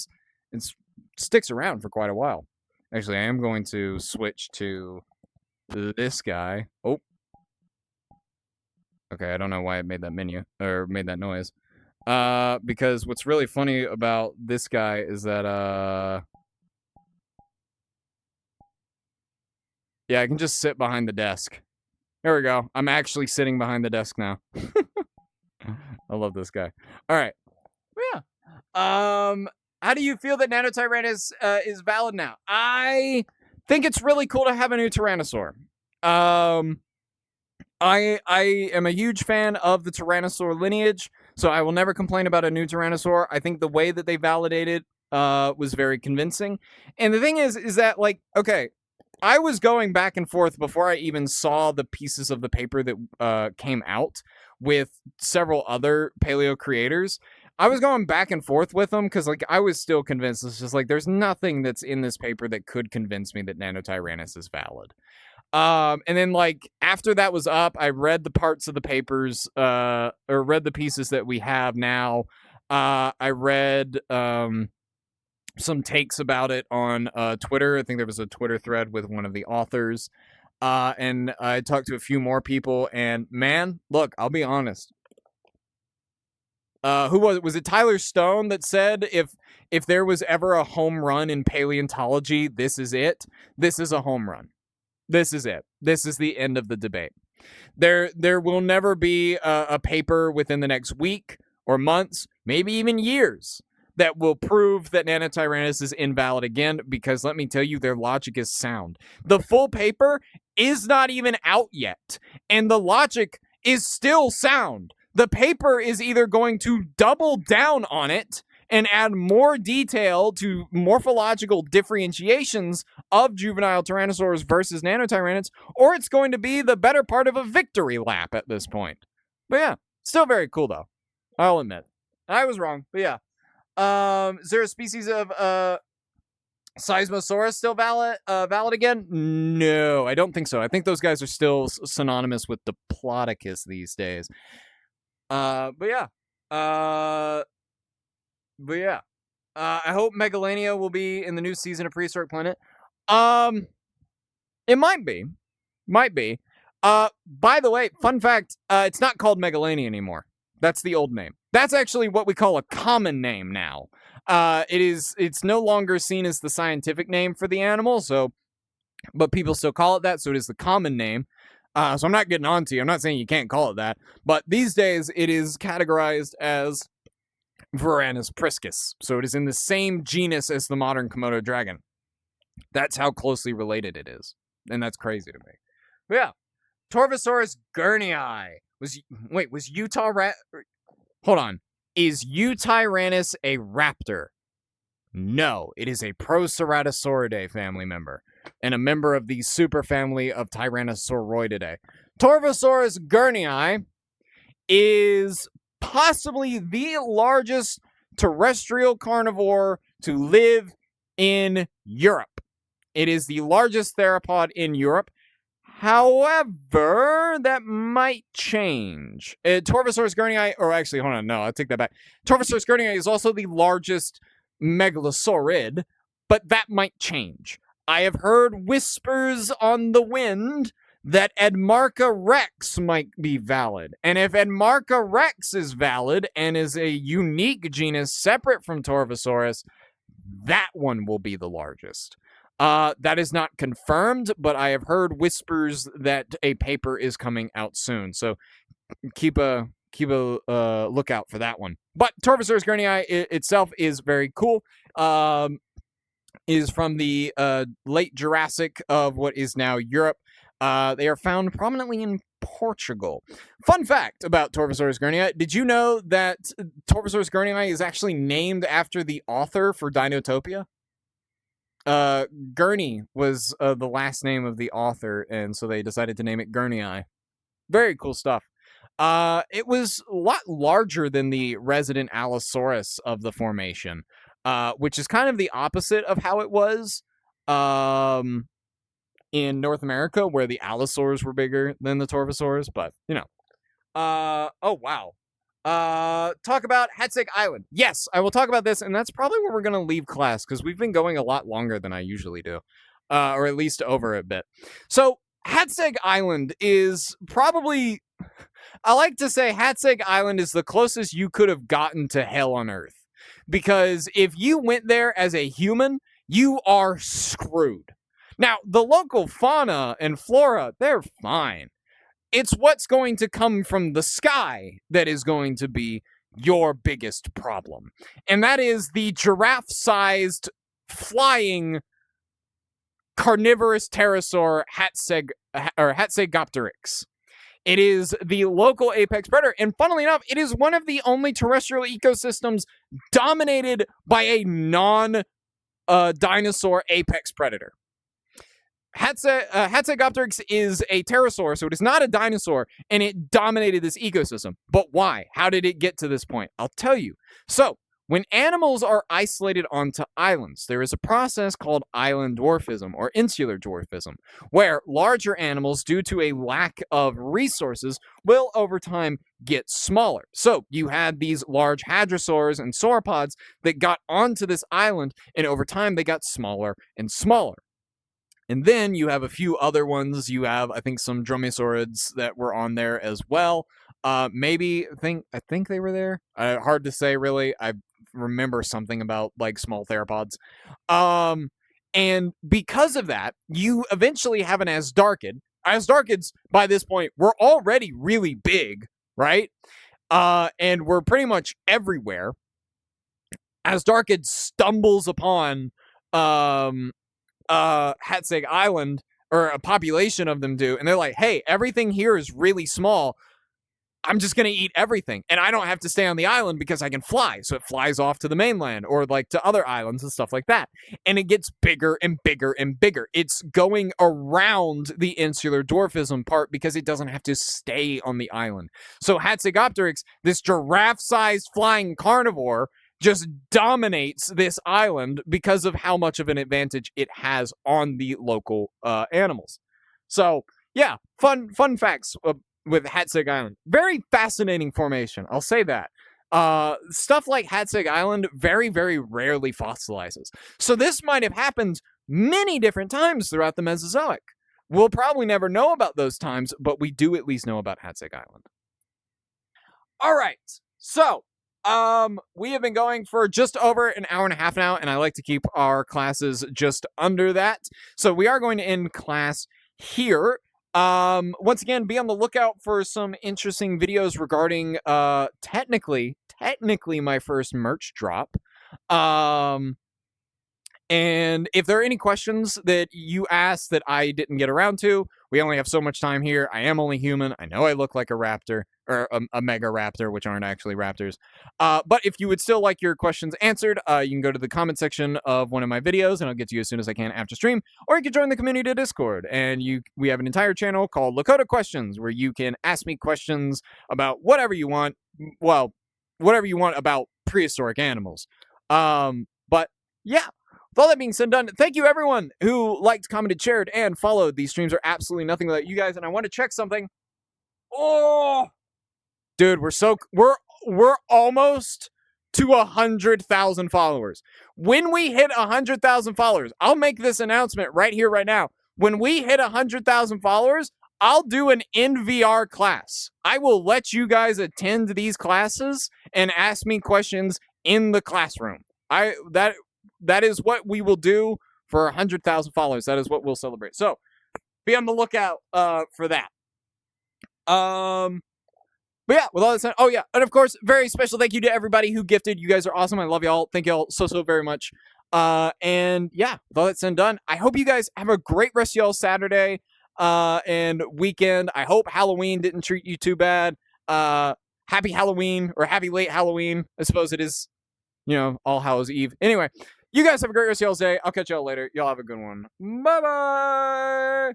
Speaker 1: sticks around for quite a while. Actually, I am going to switch to this guy. Oh, okay. I don't know why it made that menu or made that noise. Because what's really funny about this guy is that yeah, I can just sit behind the desk. There we go. I'm actually sitting behind the desk now. I love this guy. All right. Yeah. How do you feel that Nanotyrannus is valid now? I think it's really cool to have a new Tyrannosaur. I am a huge fan of the Tyrannosaur lineage, so I will never complain about a new Tyrannosaur. I think the way that they validated was very convincing. And the thing is that, like, okay, I was going back and forth before I even saw the pieces of the paper that came out with several other paleo creators. I was going back and forth with them because, like, I was still convinced. It's just like there's nothing that's in this paper that could convince me that Nanotyrannus is valid. And then like after that was up, I read the parts of the papers, or read the pieces that we have now. I read some takes about it on Twitter. I think there was a Twitter thread with one of the authors. And I talked to a few more people, and man, look, I'll be honest. Who was it? Was it Tyler Stone that said if there was ever a home run in paleontology, this is it? This is a home run. This is it. This is the end of the debate. There will never be a paper within the next week or months, maybe even years, that will prove that Nanotyrannus is invalid again, because let me tell you, their logic is sound. The full paper is not even out yet, and the logic is still sound. The paper is either going to double down on it and add more detail to morphological differentiations of juvenile tyrannosaurs versus nanotyranids, or it's going to be the better part of a victory lap at this point. But yeah, still very cool though. I'll admit. I was wrong, but yeah. Is there a species of Seismosaurus still valid again? No, I don't think so. I think those guys are still synonymous with Diplodocus these days. But yeah. I hope Megalania will be in the new season of Prehistoric Planet. It might be. Might be. By the way, fun fact, it's not called Megalania anymore. That's the old name. That's actually what we call a common name now. It's no longer seen as the scientific name for the animal, but people still call it that, so it is the common name. So I'm not getting on to you. I'm not saying you can't call it that, but these days it is categorized as Varanus priscus. So it is in the same genus as the modern Komodo dragon. That's how closely related it is. And that's crazy to me. But yeah. Torvosaurus gurnii. Was Utah Hold on. Is Eutyrannus a raptor? No, it is a Proceratosauridae family member and a member of the superfamily of Tyrannosauroididae. Torvosaurus gurnii is possibly the largest terrestrial carnivore to live in Europe. It is the largest theropod in Europe. However, that might change. Torvosaurus gurnii, or actually, hold on, no, I'll take that back. Torvosaurus gurnii is also the largest megalosaurid, but that might change. I have heard whispers on the wind that Edmarca rex might be valid. And if Edmarca rex is valid and is a unique genus separate from Torvosaurus, that one will be the largest. That is not confirmed, but I have heard whispers that a paper is coming out soon. So keep a lookout for that one. But Torvosaurus gurnii itself is very cool. Is from the late Jurassic of what is now Europe. They are found prominently in Portugal. Fun fact about Torvosaurus gurnii. Did you know that Torvosaurus gurnii is actually named after the author for Dinotopia? Gurney was the last name of the author, and so they decided to name it Gurnii. Very cool stuff. It was a lot larger than the resident Allosaurus of the formation, which is kind of the opposite of how it was in North America, where the Allosaurs were bigger than the Torvosaurs, but, you know. Oh, wow. Talk about Hatsig Island. Yes, I will talk about this, and that's probably where we're going to leave class, because we've been going a lot longer than I usually do, or at least over a bit. So, Hatsig Island is probably, I like to say Hatsig Island is the closest you could have gotten to hell on Earth, because if you went there as a human, you are screwed. Now, the local fauna and flora, they're fine. It's what's going to come from the sky that is going to be your biggest problem. And that is the giraffe-sized flying carnivorous pterosaur Hatsegopteryx. It is the local apex predator, and funnily enough, it is one of the only terrestrial ecosystems dominated by a non-dinosaur apex predator. Hatsegopteryx is a pterosaur, so it is not a dinosaur, and it dominated this ecosystem. But why? How did it get to this point? I'll tell you. So, When animals are isolated onto islands, there is a process called island dwarfism or insular dwarfism, where larger animals, due to a lack of resources, will over time get smaller. So you had these large hadrosaurs and sauropods that got onto this island, and over time they got smaller and smaller. And then you have a few other ones. You have, I think, some dromaeosaurids that were on there as well. I think they were there. Hard to say, really. I remember something about like small theropods. Um, and because of that, you eventually have an Asdarchid. Asdarchids, by this point, were already really big, right? And were pretty much everywhere. Asdarchid stumbles upon Hatsig Island, or a population of them do, and they're like, hey, everything here is really small. I'm just going to eat everything, and I don't have to stay on the island because I can fly. So it flies off to the mainland or like to other islands and stuff like that. And it gets bigger and bigger and bigger. It's going around the insular dwarfism part because it doesn't have to stay on the island. So Hatzegopteryx, this giraffe-sized flying carnivore, just dominates this island because of how much of an advantage it has on the local animals. So yeah, fun facts with Hatsig Island. Very fascinating formation, I'll say that. Stuff like Hatsig Island very, very rarely fossilizes. So this might have happened many different times throughout the Mesozoic. We'll probably never know about those times, but we do at least know about Hatsig Island. All right, so we have been going for just over an hour and a half now, and I like to keep our classes just under that. So we are going to end class here. Once again, be on the lookout for some interesting videos regarding technically my first merch drop. And if there are any questions that you asked that I didn't get around to, we only have so much time here. I am only human. I know I look like a raptor, or a mega raptor, which aren't actually raptors. But if you would still like your questions answered, you can go to the comment section of one of my videos, and I'll get to you as soon as I can after stream. Or you can join the community Discord, and we have an entire channel called Lakota Questions, where you can ask me questions about whatever you want. Well, whatever you want about prehistoric animals. But yeah. With all that being said and done, thank you everyone who liked, commented, shared, and followed. These streams are absolutely nothing without you guys, and I want to check something. Oh, dude, we're almost to 100,000 followers. When we hit 100,000 followers, I'll make this announcement right here, right now. When we hit 100,000 followers, I'll do an NVR class. I will let you guys attend these classes and ask me questions in the classroom. That is what we will do for 100,000 followers. That is what we'll celebrate. So be on the lookout for that. But yeah, with all that said, oh yeah, and of course, very special thank you to everybody who gifted. You guys are awesome. I love y'all. Thank y'all so very much. And yeah, with all that said and done, I hope you guys have a great rest of y'all Saturday and weekend. I hope Halloween didn't treat you too bad. Happy Halloween, or happy late Halloween. I suppose it is, All Hallows Eve. Anyway, you guys have a great rest of y'all's day. I'll catch y'all later. Y'all have a good one. Bye-bye.